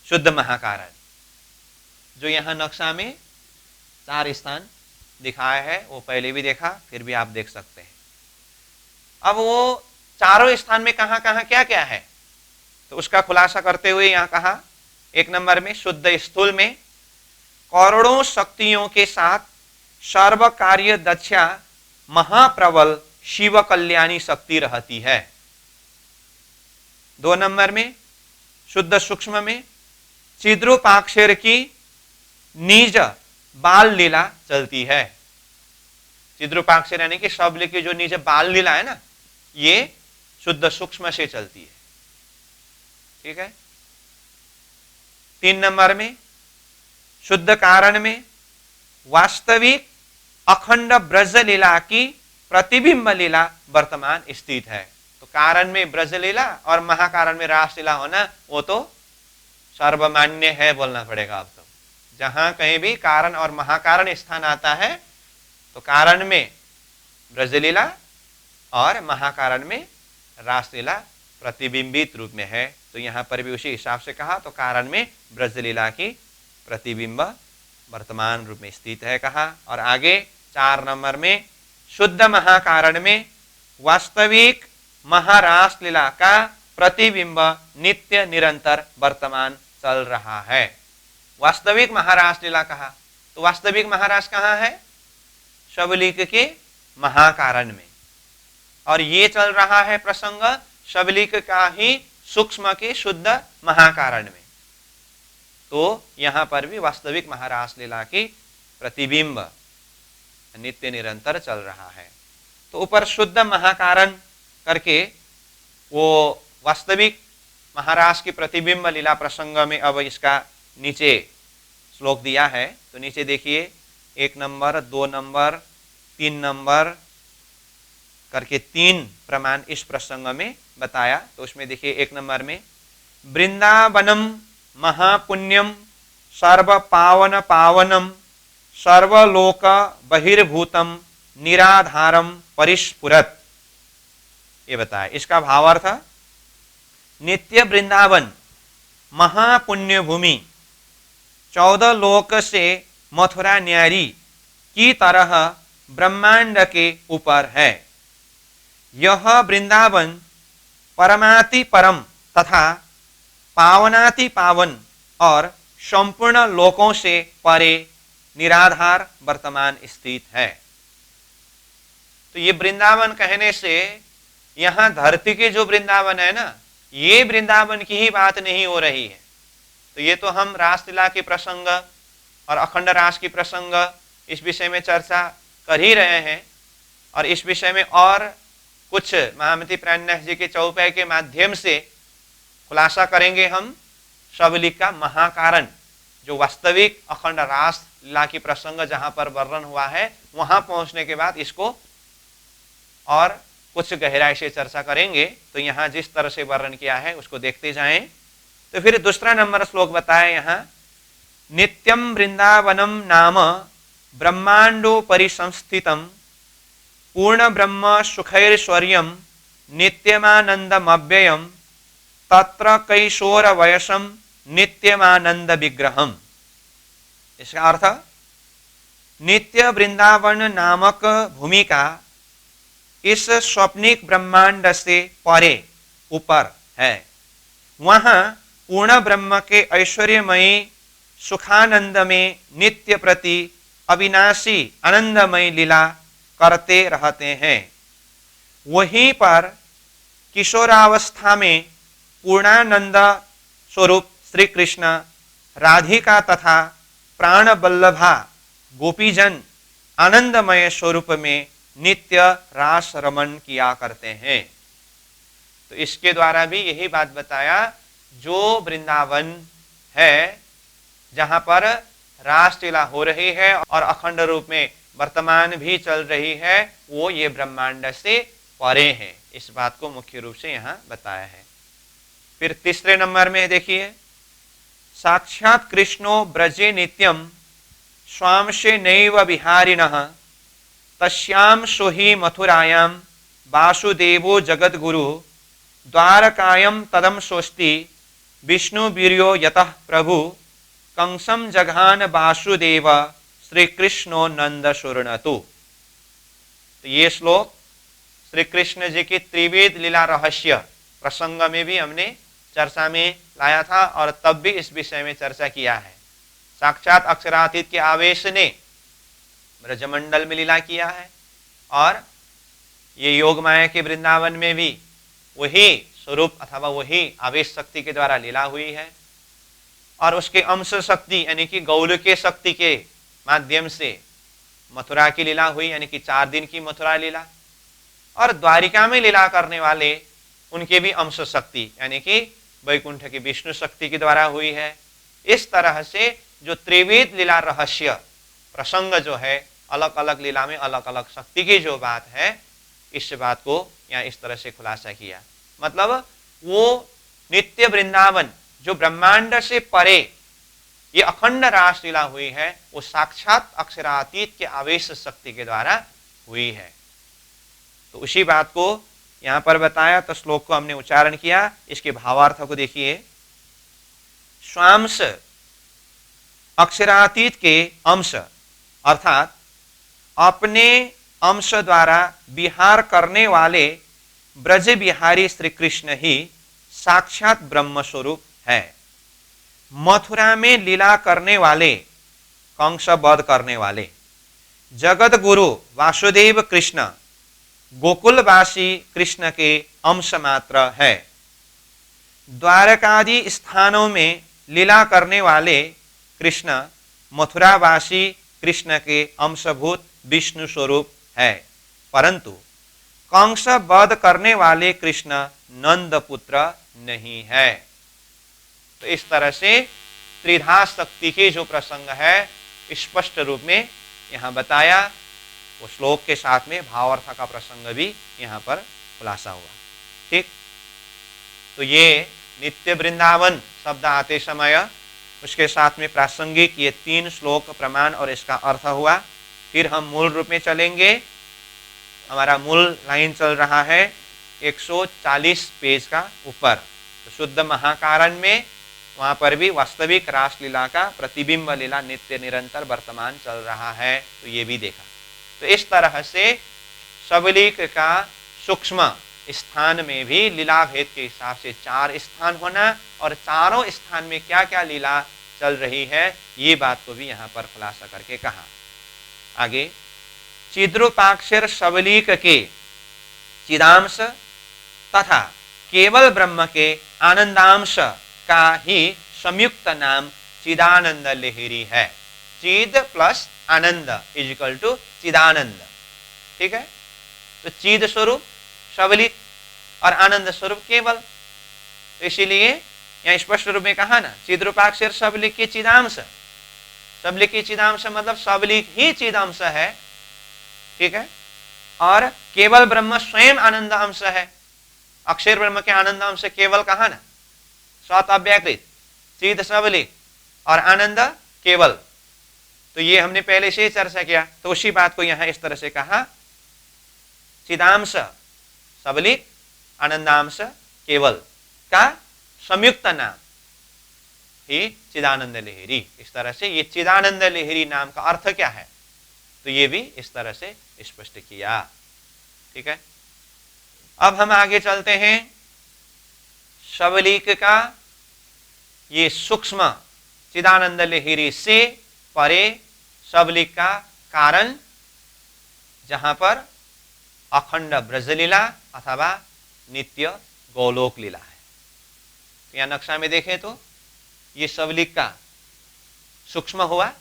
शुद्ध महाकारण, जो यहां नक्शा में 4 स्थान दिखाया है वो पहले भी देखा, फिर भी आप देख सकते हैं। अब वो चारों स्थान में कहां कहां क्या क्या है तो उसका खुलासा करते हुए यहां कहा, 1 नंबर में शुद्ध स्थूल में करोड़ों शक्तियों के साथ सर्व कार्य दक्षा महाप्रबल शिव कल्याणी शक्ति रहती है। 2 नंबर में शुद्ध सूक्ष्म में चिद्रूपाक्षर की निज बाल लीला चलती है। चिद्रूपाक्षर यानी कि सबलीक की जो निज बाल लीला है ना, ये शुद्ध सूक्ष्म से चलती है। ठीक है। 3 नंबर में शुद्ध कारण में वास्तविक अखंड ब्रज लीला की प्रतिबिंब लीला वर्तमान स्थित है। तो कारण में ब्रज लीला और महाकारण में रास लीला होना वो तो सर्वमान्य है बोलना पड़ेगा अब तो। जहां कहीं भी कारण और महाकारण स्थान आता है तो कारण में ब्रजलीला और महाकारण में रासलीला प्रतिबिंबित रूप में है। तो यहां पर भी उसी हिसाब से कहा, तो कारण में ब्रजलीला की प्रतिबिंब वर्तमान रूप में स्थित है कहा। और आगे 4 नंबर में शुद्ध महाकारण में वास्तविक महारास लीला का प्रतिबिंब नित्य निरंतर वर्तमान चल रहा है। वास्तविक महारास लीला कहा, तो वास्तविक महारास कहाँ है? शबलिक के महाकारण में, और ये चल रहा है प्रसंग शबलिक का ही सूक्ष्म के शुद्ध महाकारण में। तो यहां पर भी वास्तविक महारास लीला की प्रतिबिंब नित्य निरंतर चल रहा है। तो ऊपर शुद्ध महाकारण करके वो वास्तविक महारास की प्रतिबिंब लीला प्रसंग में अब इसका नीचे श्लोक दिया है। तो नीचे देखिए 1 नंबर 2 नंबर 3 नंबर करके 3 प्रमाण इस प्रसंग में बताया। तो उसमें देखिए 1 नंबर में वृंदावनम महापुण्यम सर्व पावन पावनम सर्वलोक बहिर्भूतम निराधारम परिस्फुरत, ये बताया। इसका भावार्थ नित्य वृंदावन महापुण्य भूमि 14 लोक से मथुरा न्यारी की तरह ब्रह्मांड के ऊपर है। यह वृंदावन परमाति परम तथा पावनाति पावन और संपूर्ण लोकों से परे निराधार वर्तमान स्थित है। तो ये वृंदावन कहने से यहां धरती के जो वृंदावन है ना, ये वृंदावन की ही बात नहीं हो रही है। तो ये तो हम रासलीला के प्रसंग और अखंड रास की प्रसंग इस विषय में चर्चा कर ही रहे हैं, और इस विषय में और कुछ महामती प्राणनाथ जी के चौपाई के माध्यम से खुलासा करेंगे हम शबलिक का महाकारण, जो वास्तविक अखंड रास लीला की प्रसंग जहां पर वर्णन हुआ है, वहां पहुंचने के बाद इसको और कुछ गहराई से चर्चा करेंगे। तो यहाँ जिस तरह से वर्णन किया है उसको देखते जाएं। तो फिर दूसरा नंबर श्लोक बताया यहाँ, नित्यम वृंदावनम नाम ब्रह्मांडो परिसंस्थितम पूर्ण ब्रह्म सुखैश्वर्यम नित्यमानंदमव्ययम तत्र कैशोर वयसम नित्यमानंद विग्रहम। इसका अर्थ नित्य वृंदावन नामक भूमिका इस स्वप्निक ब्रह्मांड से परे ऊपर है। वहां पूर्ण ब्रह्म के ऐश्वर्यमयी सुखानंद में नित्य प्रति अविनाशी आनंदमय लीला करते रहते हैं। वहीं पर किशोरावस्था में पूर्णानंद स्वरूप श्री कृष्ण राधिका तथा प्राण बल्लभा गोपीजन आनंदमय स्वरूप में नित्य रास रमन किया करते हैं। तो इसके द्वारा भी यही बात बताया, जो वृंदावन है जहां पर रास लीला हो रही है और अखंड रूप में वर्तमान भी चल रही है, वो ये ब्रह्मांड से परे है। इस बात को मुख्य रूप से यहाँ बताया है। फिर तीसरे नंबर में देखिए, साक्षात कृष्णो ब्रजे नित्यम स्वांशे नैव विहारिणः तस्याम सोहि मथुरायाम वासुदेवो जगद्गुरु द्वारकायम तदम सोस्ति विष्णु वीर्यो यतः प्रभु कंसम जघान वासुदेव श्री कृष्णो नंद शुरणतु। तो ये श्लोक श्री कृष्ण जी की त्रिवेद लीला रहस्य प्रसंग में भी हमने चर्चा में लाया था, और तब भी इस विषय में चर्चा किया है। साक्षात अक्षरातीत के आवेश ने ब्रजमंडल में लीला किया है, और ये योग माया के वृंदावन में भी वही स्वरूप अथवा वही आवेश शक्ति के द्वारा लीला हुई है, और उसके अंश शक्ति यानी कि गौल के शक्ति के माध्यम से मथुरा की लीला हुई, यानी कि 4 दिन की मथुरा लीला, और द्वारिका में लीला करने वाले उनके भी अंश शक्ति यानी कि वैकुंठ की विष्णु शक्ति के द्वारा हुई है। इस तरह से जो त्रिवेद लीला रहस्य प्रसंग जो है, अलग अलग लीला में अलग अलग शक्ति की जो बात है, इस बात को यहाँ इस तरह से खुलासा किया। मतलब वो नित्य वृंदावन जो ब्रह्मांड से परे ये अखंड रासलीला हुई है, वो साक्षात अक्षरातीत के आवेश शक्ति के द्वारा हुई है। तो उसी बात को यहां पर बताया। तो श्लोक को हमने उच्चारण किया, इसके भावार्थ को देखिए। स्वांश अक्षरातीत के अंश अर्थात अपने अंश द्वारा विहार करने वाले ब्रज बिहारी श्री कृष्ण ही साक्षात ब्रह्म स्वरूप है। मथुरा में लीला करने वाले, कंस वध करने वाले जगत गुरु वासुदेव कृष्ण गोकुलवासी कृष्ण के अंश मात्र है। द्वारकादि स्थानों में लीला करने वाले कृष्ण मथुरावासी कृष्ण के अंशभूत विष्णु स्वरूप है, परंतु कंस वध करने वाले कृष्ण नंद पुत्र नहीं है। तो इस तरह से त्रिधा शक्ति की जो प्रसंग है स्पष्ट रूप में यहाँ बताया। वो श्लोक के साथ में भावार्थ का प्रसंग भी यहाँ पर खुलासा हुआ। ठीक, तो ये नित्य वृंदावन शब्द आते समय उसके साथ में प्रासंगिक ये 3 श्लोक प्रमाण और इसका अर्थ हुआ। फिर हम मूल रूप में चलेंगे। हमारा मूल लाइन चल रहा है 140 पेज का ऊपर। तो शुद्ध महाकारण में वहां पर भी वास्तविक रासलीला का प्रतिबिंब लीला नित्य निरंतर वर्तमान चल रहा है, तो ये भी देखा। तो इस तरह से सबलीक का सूक्ष्म स्थान में भी लीला भेद के हिसाब से 4 स्थान होना और चारों स्थान में क्या क्या लीला चल रही है, ये बात को भी यहाँ पर खुलासा करके कहा। आगे चिद्रूपाक्षर सबलीक के चिदांश तथा केवल ब्रह्म के आनंदांश का ही संयुक्त नाम चिदानंद लहरी है। चिद प्लस आनंद इज इक्वल टू चिदानंद। ठीक है, तो चिद स्वरूप सबलिक और आनंद स्वरूप केवल। तो इसीलिए यहाँ स्पष्ट रूप में कहा ना, चिद्रूपाक्षर सबलिक के चिदांश। सबलिक की चिदांश मतलब सबलिक ही चिदांश है। ठीक है, और केवल ब्रह्म स्वयं आनंद अंश है। अक्षर ब्रह्म के आनंद अंश केवल कहा ना, स्वत अव्याकृत, चिद सबलिक और आनंद केवल। तो ये हमने पहले से ही चर्चा किया। तो उसी बात को यहां इस तरह से कहा, चिदांश सबलिक आनंदांश केवल का संयुक्त नाम ही चिदानंद लहरी। इस तरह से ये चिदानंद लहरी नाम का अर्थ क्या है, तो ये भी इस तरह से स्पष्ट किया। ठीक है, अब हम आगे चलते हैं। सबलीक का ये सूक्ष्म चिदानंद लहरी से परे सबलीक का कारण, जहां पर अखंड ब्रजलीला अथवा नित्य गोलोक लीला है। तो यहां नक्शा में देखें तो ये सबलीक का सूक्ष्म हुआ,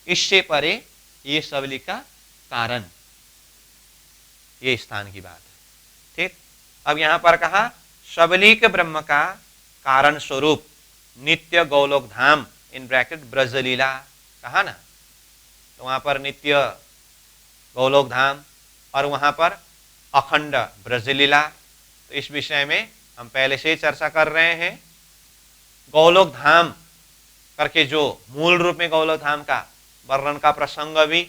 इससे परे ये सबलीक का कारण, ये स्थान की बात है। ठीक, अब यहां पर कहा सबलीक ब्रह्म का कारण स्वरूप नित्य गोलोक धाम इन ब्रैकेट ब्रजलीला कहा ना, तो वहां पर नित्य गोलोक धाम और वहां पर अखंड ब्रजलीला। तो इस विषय में हम पहले से ही चर्चा कर रहे हैं। गोलोक धाम करके जो मूल रूप में गोलोक धाम का वर्णन का प्रसंग भी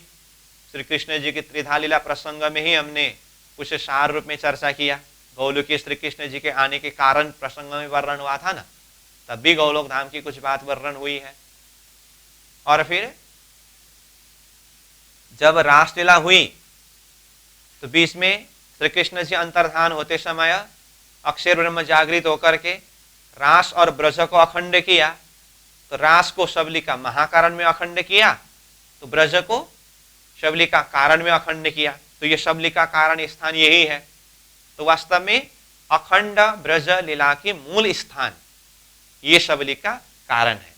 श्री कृष्ण जी की त्रिधा लीला प्रसंग में ही हमने कुछ सार रूप में चर्चा किया। गोलोक श्री कृष्ण जी के आने के कारण प्रसंग में वर्णन हुआ था ना, तब भी गोलोक धाम की कुछ बात वर्णन हुई है। और फिर जब रासलीला हुई तो बीच में श्री कृष्ण जी अंतर्धान होते समय अक्षर ब्रह्म जागृत होकर के रास और ब्रज को अखंड किया। तो रास को सबलिका महाकारण में अखंड किया, तो ब्रज को सबलिका कारण में अखंड किया। तो ये सबलिका कारण स्थान यही है। तो वास्तव में अखंड ब्रज लीला की मूल स्थान ये सबलिका कारण है।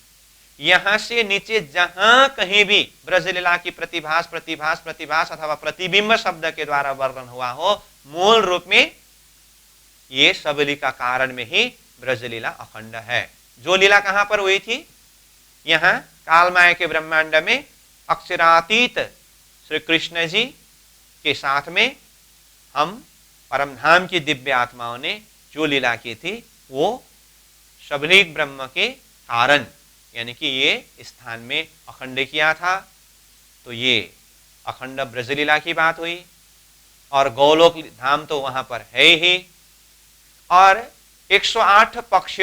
यहां से नीचे जहां कहीं भी ब्रज लीला की प्रतिभास प्रतिभास प्रतिभास अथवा प्रतिबिंब शब्द के द्वारा वर्णन हुआ हो, मूल रूप में ये सबलिका कारण में ही ब्रजलीला अखंड है। जो लीला कहां पर हुई थी? यहां कालमाया के ब्रह्मांड में अक्षरातीत श्री कृष्ण जी के साथ में हम परमधाम की दिव्य आत्माओं ने जो लीला की थी वो शबरीक ब्रह्म के कारण, यानी कि ये स्थान में अखंड किया था। तो ये अखंड ब्रजलीला की बात हुई। और गोलोक धाम तो वहां पर है ही। और 108 पक्ष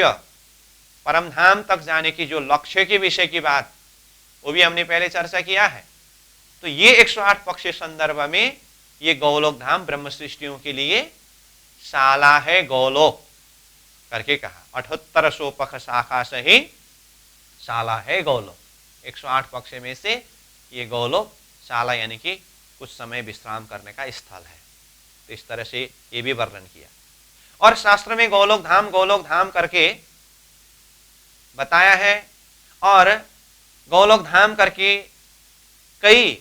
परमधाम तक जाने की जो लक्ष्य के विषय की बात, वो भी हमने पहले चर्चा किया है। तो ये 108 पक्ष संदर्भ में ये गोलोक धाम ब्रह्म सृष्टियों के लिए शाला है, गोलोक करके कहा। 78 पक्ष शाखा से ही शाला है गोलोक। 108 पक्ष में से ये गोलोक शाला, यानी कि कुछ समय विश्राम करने का स्थल है। तो इस तरह से ये भी वर्णन किया। और शास्त्र में गोलोक धाम करके बताया है। और गोलोक धाम करके कई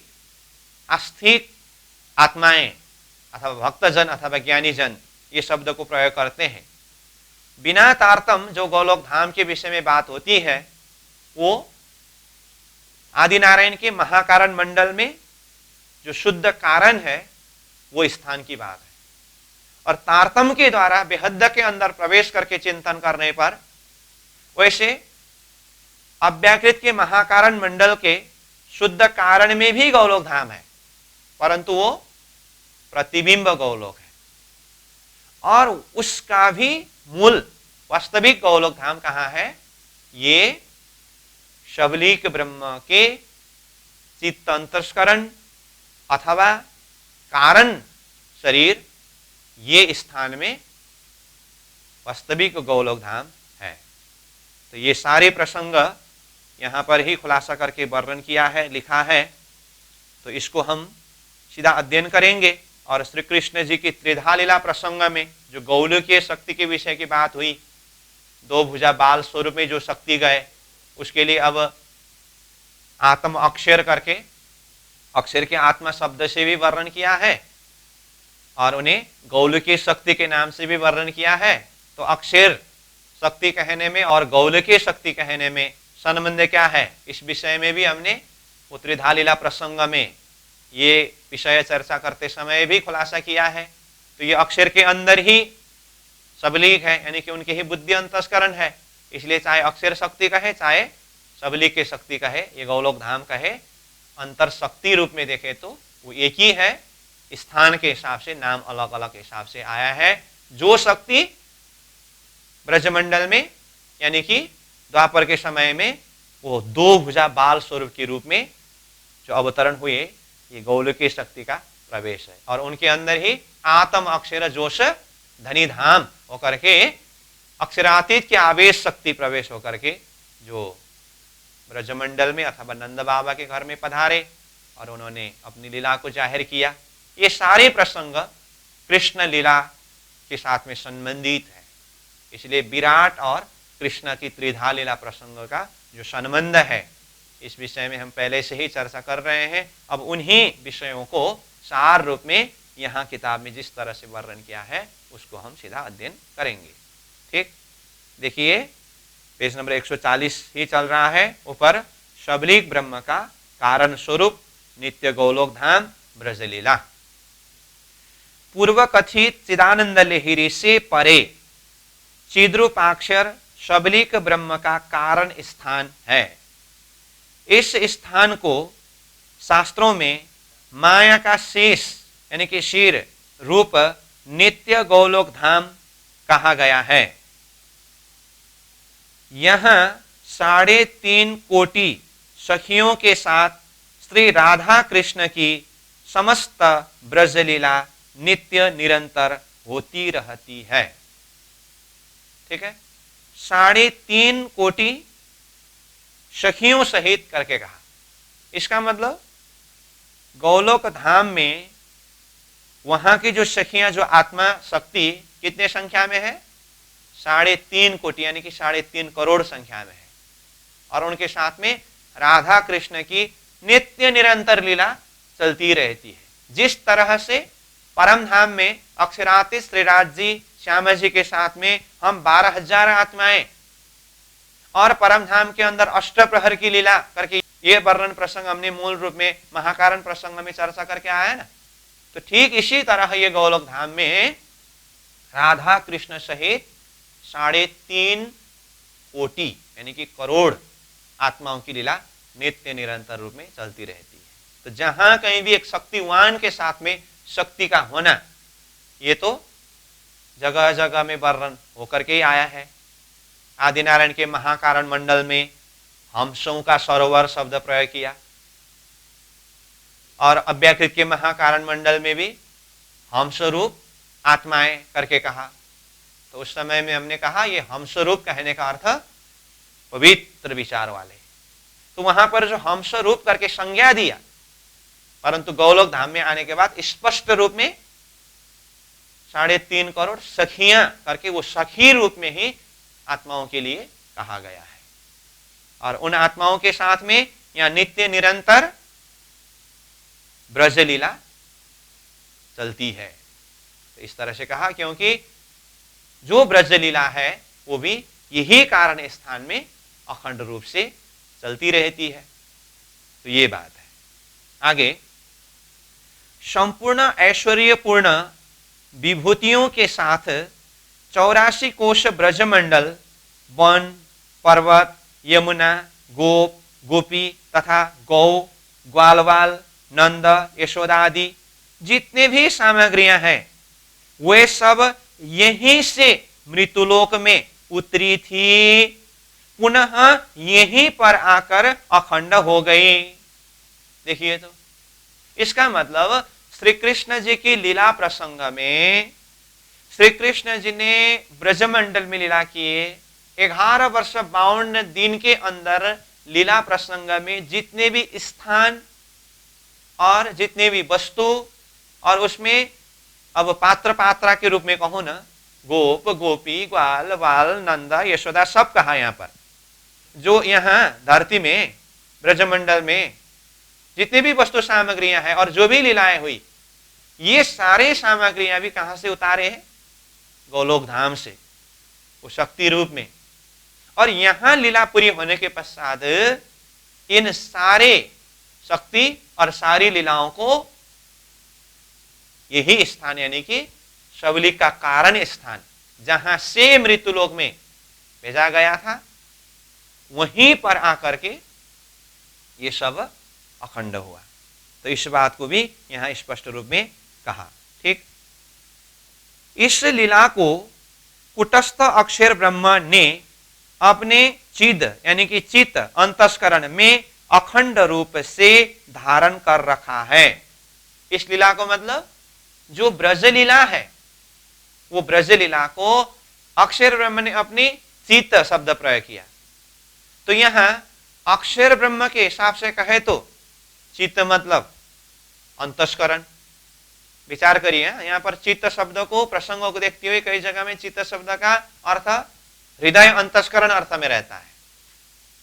आस्तिक आत्माएं अथवा भक्तजन अथवा ज्ञानी जन ये शब्द को प्रयोग करते हैं। बिना तारतम जो गोलोक धाम के विषय में बात होती है वो आदिनारायण के महाकारण मंडल में जो शुद्ध कारण है वो स्थान की बात है। और तारतम के द्वारा बेहद के अंदर प्रवेश करके चिंतन करने पर वैसे अव्याकृत के महाकारण मंडल के शुद्ध कारण में भी गोलोक धाम है, परंतु वो प्रतिबिंब गोलोक है। और उसका भी मूल वास्तविक गोलोक धाम कहाँ है? ये शबलीक ब्रह्म के चित्त अंतस्करण अथवा कारण शरीर, ये स्थान में वास्तविक गोलोक धाम है। तो ये सारे प्रसंग यहाँ पर ही खुलासा करके वर्णन किया है, लिखा है। तो इसको हम सीधा अध्ययन करेंगे। और श्री कृष्ण जी की त्रिधा लीला प्रसंग में जो गौलोकीय शक्ति के विषय की बात हुई, 2 भुजा बाल स्वरूप में जो शक्ति गए, उसके लिए अब आत्म अक्षर करके अक्षर के आत्मा शब्द से भी वर्णन किया है और उन्हें गौलोकीय शक्ति के नाम से भी वर्णन किया है। तो अक्षर शक्ति कहने में और गौलोकीय शक्ति कहने में संबंध क्या है, इस विषय में भी हमने त्रिधा लीला प्रसंग में ये विषय चर्चा करते समय भी खुलासा किया है। तो ये अक्षर के अंदर ही सबलीक है, यानी कि उनके ही बुद्धि अंतस्करण है। इसलिए चाहे अक्षर शक्ति कहे चाहे सबलीक के शक्ति कहे, ये गोलोक धाम कहे, अंतर शक्ति रूप में देखे तो वो एक ही है। स्थान के हिसाब से नाम अलग अलग हिसाब से आया है। जो शक्ति ब्रजमंडल में यानी कि द्वापर के समय में वो 2 भुजा बाल स्वरूप के रूप में जो अवतरण हुए, ये गोलोकीय शक्ति का प्रवेश है। और उनके अंदर ही आत्म अक्षर जोश धनी धाम होकर के अक्षरातीत के आवेश शक्ति प्रवेश होकर के जो ब्रजमंडल में अथवा नंद बाबा के घर में पधारे और उन्होंने अपनी लीला को जाहिर किया। ये सारे प्रसंग कृष्ण लीला के साथ में संबंधित है। इसलिए विराट और कृष्ण की त्रिधा लीला प्रसंग का जो संबंध है, इस विषय में हम पहले से ही चर्चा कर रहे हैं। अब उन्हीं विषयों को सार रूप में यहाँ किताब में जिस तरह से वर्णन किया है उसको हम सीधा अध्ययन करेंगे। ठीक, देखिए पेज नंबर 140 ही चल रहा है। ऊपर शबलीक ब्रह्म का कारण स्वरूप नित्य गोलोक धाम ब्रजलीला। पूर्व कथित चिदानंद लहरी से परे चिद्रूपाक्षर शबलीक ब्रह्म का कारण स्थान है। इस स्थान को शास्त्रों में माया का शेष यानी कि शीर रूप नित्य गोलोक धाम कहा गया है। यहां 3.5 कोटि सखियों के साथ श्री राधा कृष्ण की समस्त ब्रजलीला नित्य निरंतर होती रहती है। ठीक है, 3.5 कोटि सखियों सहित करके कहा। इसका मतलब गोलोक धाम में वहां की जो सखियां, जो आत्मा शक्ति कितने संख्या में है? 3.5 कोटि यानी कि 3.5 करोड़ संख्या में है। और उनके साथ में राधा कृष्ण की नित्य निरंतर लीला चलती रहती है। जिस तरह से परम धाम में अक्षरातीत श्रीराज जी श्यामा जी के साथ में हम 12,000 आत्माएं और परम धाम के अंदर अष्टप्रहर की लीला करके ये वर्णन प्रसंग हमने मूल रूप में महाकारण प्रसंग में चर्चा करके आया है ना। तो ठीक इसी तरह ये गोलोक धाम में राधा कृष्ण सहित 3.5 कोटि यानी कि करोड़ आत्माओं की लीला नित्य निरंतर रूप में चलती रहती है। तो जहां कहीं भी एक शक्तिवान के साथ में शक्ति का होना, ये तो जगह जगह में वर्णन होकर के ही आया है। आदिनारायण के महाकारण मंडल में हंसों का सरोवर शब्द प्रयोग किया और अव्याकृत के महाकारण मंडल में भी हंसरूप आत्माएं करके कहा। तो उस समय में हमने कहा ये हंसरूप कहने का अर्थ पवित्र विचार वाले। तो वहां पर जो हंसरूप करके संज्ञा दिया, परंतु गोलोक धाम में आने के बाद स्पष्ट रूप में 3.5 करोड़ सखियां करके वो सखी रूप में ही आत्माओं के लिए कहा गया है। और उन आत्माओं के साथ में यहां नित्य निरंतर ब्रजलीला चलती है। तो इस तरह से कहा क्योंकि जो ब्रजलीला है वो भी यही कारण स्थान में अखंड रूप से चलती रहती है। तो ये बात है। आगे, संपूर्ण ऐश्वर्यपूर्ण विभूतियों के साथ 84 कोश ब्रजमंडल, वन, पर्वत, यमुना, गोप, गोपी तथा गौ, ग्वालवाल, नंद, यशोदा आदि जितने भी सामग्रियां हैं वे सब यहीं से मृत्युलोक में उतरी थी, पुनः यहीं पर आकर अखंड हो गई। देखिए, तो इसका मतलब श्री कृष्ण जी की लीला प्रसंग में श्री कृष्ण जी ने ब्रजमंडल में लीला किए 11 वर्ष 52 दिन के अंदर लीला प्रसंग में जितने भी स्थान और जितने भी वस्तु, और उसमें अब पात्र पात्रा के रूप में कहूं ना, गोप, गोपी, ग्वाल, वाल, नंदा, यशोदा सब कहा। यहां पर जो यहां धरती में ब्रजमंडल में जितनी भी वस्तु सामग्रियां हैं और जो भी लीलाएं हुई, ये सारे सामग्रियां भी कहां से उतारे हैं? गोलोक धाम से, वो शक्ति रूप में। और यहां लीला पूरी होने के पश्चात इन सारे शक्ति और सारी लीलाओं को यही स्थान यानी कि शबलिक का कारण स्थान जहां से मृत्युलोक में भेजा गया था, वहीं पर आकर के ये सब अखंड हुआ। तो इस बात को भी यहां स्पष्ट रूप में कहा। ठीक, इस लीला को कुटस्थ अक्षर ब्रह्म ने अपने चिद यानी कि चित्त अंतस्करण में अखंड रूप से धारण कर रखा है। इस लीला को मतलब जो ब्रजलीला है, वो ब्रजलीला को अक्षर ब्रह्म ने अपनी चित्त शब्द प्रयोग किया। तो यहां अक्षर ब्रह्म के हिसाब से कहे तो चित्त मतलब अंतस्करण। विचार करिए, यहां पर चित्त शब्द को प्रसंगों को देखते हुए कई जगह में चित्त शब्द का अर्थ हृदय अंतस्करण अर्थ में रहता है,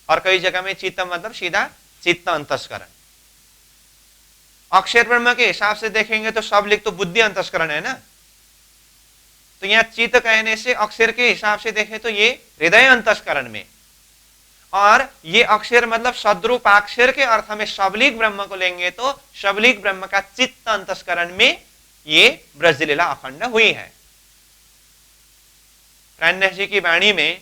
और कई जगह में चित्त मतलब सीधा चित्त अंतस्करण। अक्षर ब्रह्म के हिसाब से देखेंगे तो शबलिक तो बुद्धि अंतस्करण है ना। तो यहां चित्त कहने से अक्षर के हिसाब से देखें तो ये हृदय अंतस्करण में, और ये अक्षर मतलब सद्रूपाक्षर के अर्थ में शबलिक ब्रह्म को लेंगे तो शबलिक ब्रह्म का चित्त अंतस्करण में ये ब्रजलीला अखंड हुई है। प्राणनाथ जी की वाणी में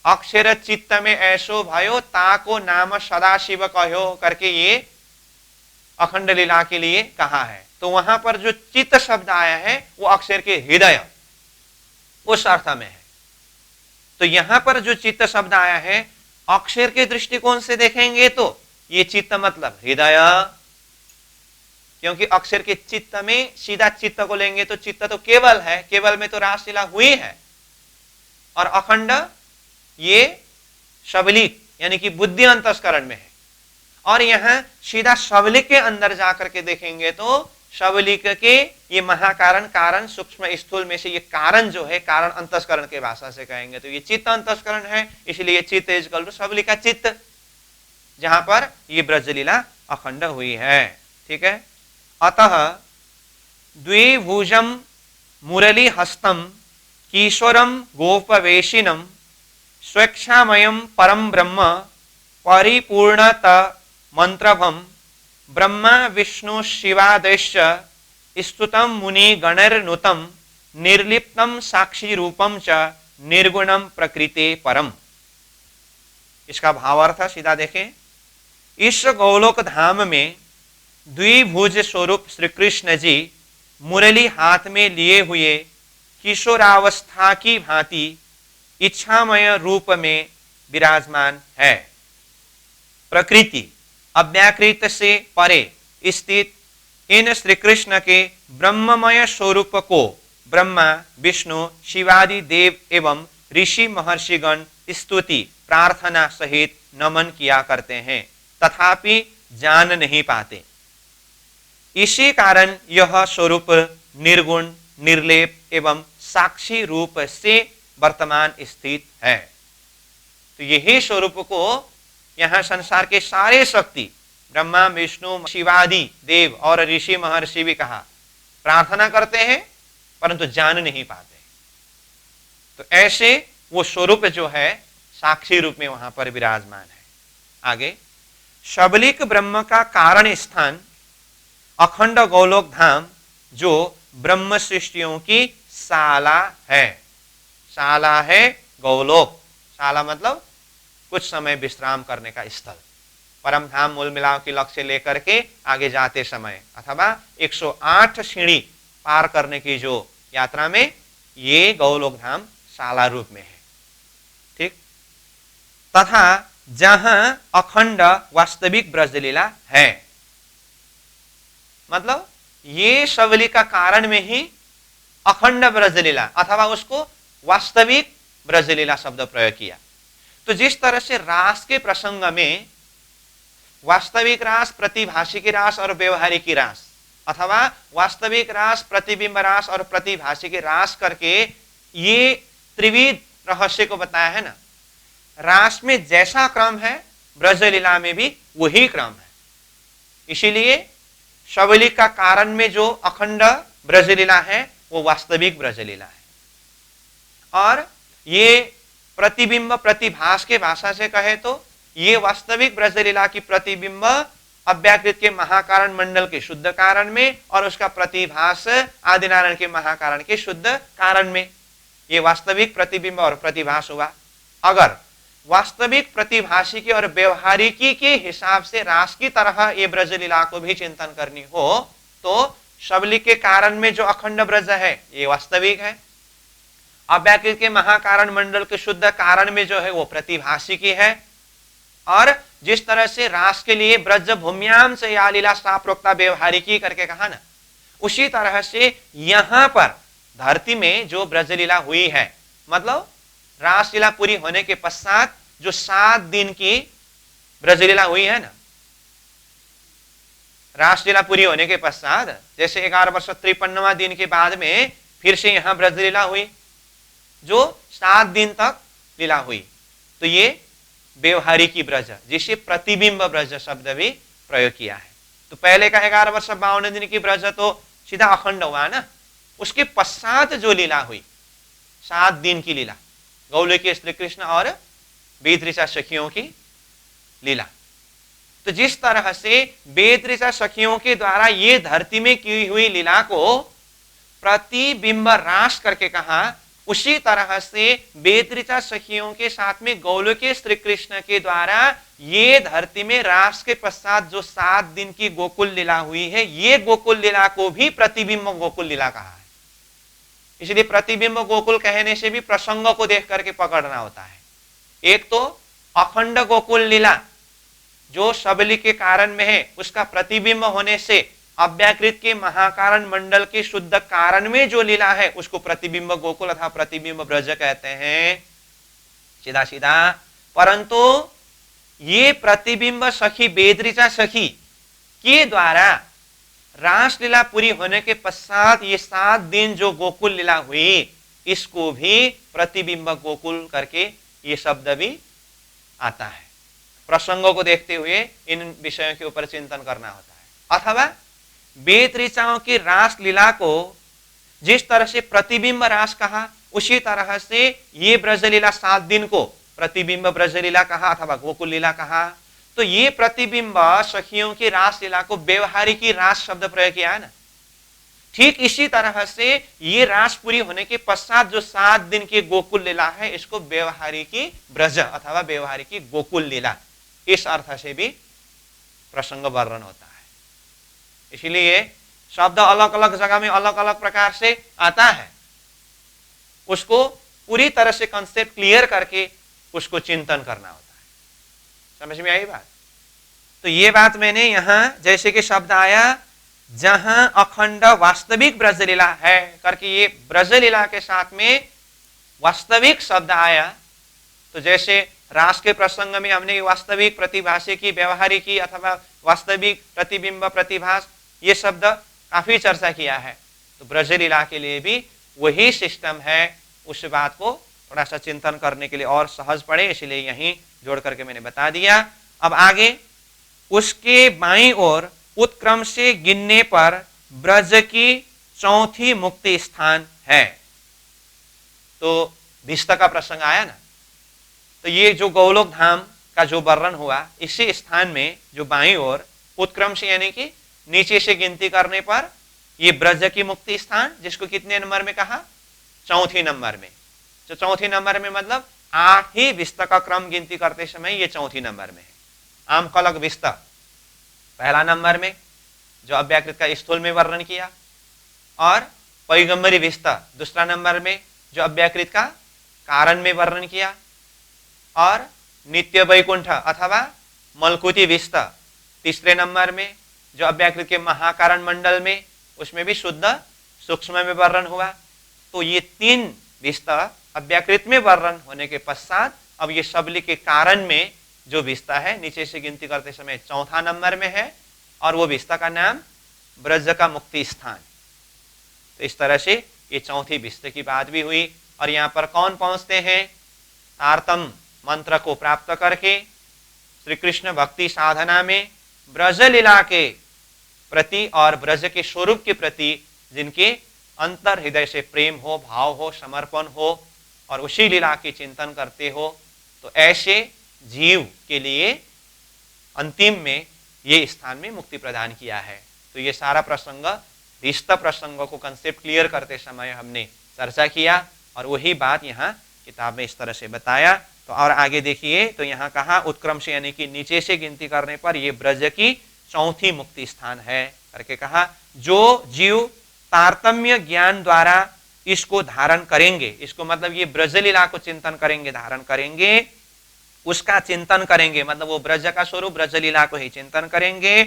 अक्षर चित्त में ऐसो भयो ताको नाम सदाशिव कहो करके ये अखंड लीला के लिए कहा है। तो वहां पर जो चित्त शब्द आया है वो अक्षर के हृदय उस अर्थ में है। तो यहां पर जो चित्त शब्द आया है अक्षर के दृष्टिकोण से देखेंगे तो ये चित्त मतलब हृदय, क्योंकि अक्षर के चित्त में सीधा चित्त को लेंगे तो चित्त तो केवल है, केवल में तो रासलीला हुई है, और अखंड ये शबलिक यानी कि बुद्धि अंतस्करण में है। और यहां सीधा शबलिक के अंदर जाकर के देखेंगे तो शबलिक के ये महाकारण कारण सूक्ष्म स्थूल में से ये कारण जो है, कारण अंतस्करण के भाषा से कहेंगे तो ये चित्त अंतस्करण है, इसलिए चित्त इज इक्वल टू शबलिक का चित्त, जहां पर ये ब्रजलीला अखंड हुई है। ठीक है, अतः द्विभुजम मुरली हस्तम ईश्वरम गोपवेशिनम स्वेच्छामयम परम ब्रह्म परिपूर्णत मंत्रभम ब्रह्मा विष्णु शिवादश्च स्तुतम मुनि गणैर्नुतम निर्लिप्तम साक्षी रूपम च निर्गुणम प्रकृते परम। इसका भावार्थ सीधा देखें। इस गोलोक धाम में द्विभुज स्वरूप श्री कृष्ण जी मुरली हाथ में लिए हुए किशोरावस्था की भांति इच्छामय रूप में विराजमान है। प्रकृति अव्याकृत से परे स्थित इन श्री कृष्ण के ब्रह्ममय स्वरूप को ब्रह्मा विष्णु शिवादि देव एवं ऋषि महर्षिगण स्तुति प्रार्थना सहित नमन किया करते हैं, तथापि जान नहीं पाते। इसी कारण यह स्वरूप निर्गुण निर्लेप एवं साक्षी रूप से वर्तमान स्थित है। तो यही स्वरूप को यहाँ संसार के सारे शक्ति ब्रह्मा विष्णु शिवादि देव और ऋषि महर्षि भी कहा प्रार्थना करते हैं परंतु जान नहीं पाते। तो ऐसे वो स्वरूप जो है साक्षी रूप में वहां पर विराजमान है। आगे शबलिक ब्रह्म का कारण स्थान अखंड गोलोक धाम जो ब्रह्म सृष्टियों की शाला है। शाला है गोलोक, शाला मतलब कुछ समय विश्राम करने का स्थल। परम धाम मूल मिलाप के लक्ष्य लेकर के आगे जाते समय अथवा 108 सीढ़ी पार करने की जो यात्रा में ये गोलोक धाम शाला रूप में है। ठीक, तथा जहां अखंड वास्तविक ब्रजलीला है, मतलब ये शबली का कारण में ही अखंड ब्रजलीला अथवा उसको वास्तविक ब्रजलीला शब्द प्रयोग किया। तो जिस तरह से रास के प्रसंग में वास्तविक रास, प्रतिभाषिकी रास और व्यवहारिकी रास अथवा वास्तविक रास, प्रतिबिंब रास और प्रतिभाषिकी रास करके ये त्रिविध रहस्य को बताया है ना। रास में जैसा क्रम है ब्रजलीला में भी वही क्रम है। इसीलिए शबली का कारण में जो अखंड ब्रजलीला है वो वास्तविक ब्रजलीला है। और ये प्रतिबिंब प्रतिभास के भाषा से कहे तो ये वास्तविक ब्रजलीला की प्रतिबिंब अव्याकृत के महाकारण मंडल के शुद्ध कारण में और उसका प्रतिभास आदिनारायण के महाकारण के शुद्ध कारण में, ये वास्तविक प्रतिबिंब और प्रतिभास हुआ। अगर वास्तविक प्रतिभाषिकी और व्यवहारिकी के हिसाब से रास की तरह ये ब्रजलीला को भी चिंतन करनी हो तो शबली के कारण में जो अखंड ब्रज है ये वास्तविक है। अव्याकृत के महाकारण मंडल के शुद्ध कारण में जो है वो प्रतिभाषिकी है। और जिस तरह से रास के लिए ब्रज भूम्याम से या लीला प्रोक्ता व्यवहारिकी करके कहा ना, उसी तरह से यहां पर धरती में जो ब्रजलीला हुई है, मतलब रासलीला पूरी होने के पश्चात जो 7 दिन की ब्रजलीला हुई है ना, रासलीला पूरी होने के पश्चात जैसे 11 वर्ष 53वां दिन के बाद में फिर से यहां ब्रजलीला हुई जो 7 दिन तक लीला हुई। तो ये व्यवहारिकी ब्रज जिसे प्रतिबिंब ब्रज शब्द भी प्रयोग किया है। तो पहले का 11 वर्ष 52 दिन की ब्रज तो सीधा अखंड हुआ ना, उसके पश्चात जो लीला हुई 7 दिन की लीला, गौलोकी श्री कृष्ण और वेद ऋचा सखियों की लीला। तो जिस तरह से वेद ऋचा सखियों के द्वारा ये धरती में की हुई लीला को प्रतिबिंब रास करके कहा, उसी तरह से वेद ऋचा सखियों के साथ में गौलोकी श्री कृष्ण के द्वारा ये धरती में रास के पश्चात जो 7 दिन की गोकुल लीला हुई है, ये गोकुल लीला को भी प्रतिबिंब गोकुल लीला कहा है। इसलिए प्रतिबिंब गोकुल कहने से भी प्रसंग को देख करके पकड़ना होता है। एक तो अखंड गोकुल लीला जो शबली के कारण में है, उसका प्रतिबिंब होने से अव्याकृत के महाकारण मंडल के शुद्ध कारण में जो लीला है उसको प्रतिबिंब गोकुल अथवा प्रतिबिंब ब्रज कहते हैं, सीधा सीधा। परंतु ये प्रतिबिंब सखी वेद ऋचा सखी के द्वारा रासलीला पूरी होने के पश्चात ये 7 दिन जो गोकुल लीला हुई, इसको भी प्रतिबिंब गोकुल करके ये शब्द भी आता है। प्रसंगों को देखते हुए इन विषयों के ऊपर चिंतन करना होता है। अथवा वेद ऋचाओं की रास लीला को जिस तरह से प्रतिबिंब रास कहा, उसी तरह से ये ब्रजलीला 7 दिन को प्रतिबिंब ब्रजलीला कहा अथवा गोकुल लीला कहा। तो ये प्रतिबिंब सखियों की रास लीला को व्यवहारिकी रास शब्द प्रयोग किया है ना। ठीक इसी तरह से ये रास पूरी होने के पश्चात जो 7 दिन की गोकुल लीला है, इसको व्यवहारिकी ब्रज अथवा व्यवहारिकी गोकुल लीला, इस अर्थ से भी प्रसंग वर्णन होता है। इसलिए शब्द अलग अलग जगह में अलग अलग प्रकार से आता है, उसको पूरी तरह से कंसेप्ट क्लियर करके उसको चिंतन करना होता है। समझ में आई बात? तो ये बात मैंने यहां जैसे कि शब्द आया जहां अखंड वास्तविक ब्रजलीला है करके, ये ब्रजलीला के साथ में वास्तविक शब्द आया। तो जैसे रास के प्रसंग में हमने वास्तविक प्रतिभाषी की व्यवहारिकी अथवा वास्तविक प्रतिबिंब प्रतिभास ये शब्द काफी चर्चा किया है। तो ब्रजलीला के लिए भी वही सिस्टम है। उस बात को थोड़ा सा चिंतन करने के लिए और सहज पड़े, इसलिए यहीं जोड़ करके मैंने बता दिया। अब आगे, उसके बाईं ओर उत्क्रम से गिनने पर ब्रज की चौथी मुक्ति स्थान है। तो भिष्ट का प्रसंग आया ना, तो ये जो गौलोक धाम का जो वर्णन हुआ, इसी स्थान में जो बाईं ओर उत्क्रम से यानी कि नीचे से गिनती करने पर ये ब्रज की मुक्ति स्थान, जिसको कितने नंबर में कहा? चौथी नंबर में। जो चौथी नंबर में मतलब 8 ही विस्त का क्रम गिनती करते समय ये चौथी नंबर में है। आमकलक विस्त पहला नंबर में जो अव्याकृत का स्थूल में वर्णन किया, और पैगंबरी विस्त दूसरा नंबर में जो अव्याकृत का कारण में वर्णन किया, और नित्य वैकुंठ अथवा मलकुती विस्त तीसरे नंबर में जो अव्याकृत के महाकारण मंडल में, उसमें भी शुद्ध सूक्ष्म में वर्णन हुआ। तो ये 3 विस्त अव्याकृत में वर्णन होने के पश्चात अब ये शबली के कारण में जो विस्ता है नीचे से गिनती करते समय चौथा नंबर में है, और वो विस्ता का नाम ब्रज का मुक्ति स्थान। तो इस तरह से ये चौथी विस्त की बात भी हुई। और यहाँ पर कौन पहुंचते हैं? तारतम मंत्र को प्राप्त करके श्री कृष्ण भक्ति साधना में ब्रज लीला के प्रति और ब्रज के स्वरूप के प्रति जिनके अंतर हृदय से प्रेम हो, भाव हो, समर्पण हो, और उसी लीला के चिंतन करते हो, तो ऐसे जीव के लिए अंतिम में ये स्थान में मुक्ति प्रदान किया है। तो ये सारा प्रसंग भिष्ट प्रसंग को कंसेप्ट क्लियर करते समय हमने चर्चा किया, और वही बात यहाँ किताब में इस तरह से बताया। तो और आगे देखिए, तो यहाँ कहा उत्क्रम से यानी कि नीचे से गिनती करने पर ये ब्रज की चौथी मुक्ति स्थान है करके कहा। जो जीव तारतम्य ज्ञान द्वारा इसको धारण करेंगे, इसको मतलब ये ब्रजलीला को चिंतन करेंगे, धारण करेंगे, उसका चिंतन करेंगे, मतलब वो ब्रज का स्वरूप ब्रजलीला को ही चिंतन करेंगे,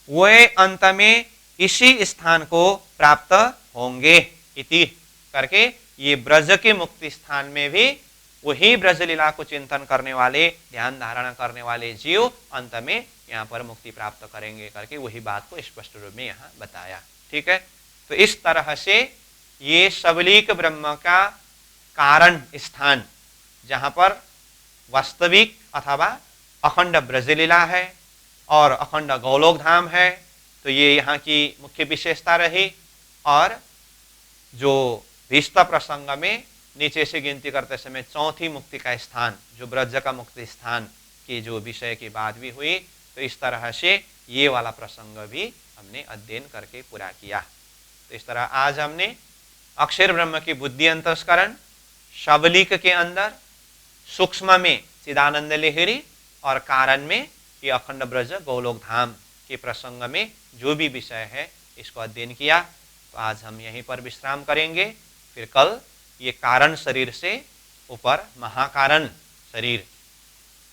वे अंत में इसी स्थान को प्राप्त होंगे इति करके ये ब्रज के मुक्ति स्थान में भी वही ब्रजलीला को चिंतन करने वाले, ध्यान धारणा करने वाले जीव अंत में यहाँ पर मुक्ति प्राप्त करेंगे करके वही बात को स्पष्ट रूप में यहाँ बताया। ठीक है, तो इस तरह से ये सबलीक ब्रह्म का कारण स्थान, जहाँ पर वास्तविक अथवा अखंड ब्रजलीला है और अखंड गौलोक धाम है, तो ये यहाँ की मुख्य विशेषता रही। और जो भिष्ट प्रसंग में नीचे से गिनती करते समय चौथी मुक्ति का स्थान, जो ब्रज का मुक्ति स्थान की जो विषय की बात भी हुई, तो इस तरह से ये वाला प्रसंग भी हमने अध्ययन करके पूरा किया। तो इस तरह आज हमने अक्षर ब्रह्म की बुद्धि अंतस्करण, शबलीक के अंदर सूक्ष्म में चिदानंद लहरी और कारण में ये अखंड ब्रज गौलोक धाम के प्रसंग में जो भी विषय है इसको अध्ययन किया। तो आज हम यहीं पर विश्राम करेंगे, फिर कल ये कारण शरीर से ऊपर महाकारण शरीर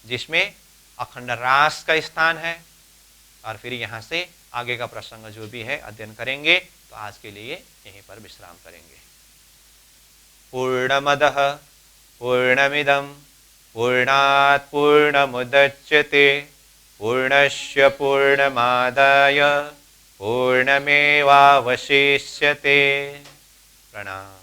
जिसमें अखंड रास का स्थान है, और फिर यहाँ से आगे का प्रसंग जो भी है अध्ययन करेंगे। तो आज के लिए यहीं पर विश्राम करेंगे। पूर्णमदः पूर्णमिदं पूर्णात् पूर्णमुदच्यते पूर्णस्य पूर्णमादाय पूर्णमेवावशिष्यते। प्रणाम।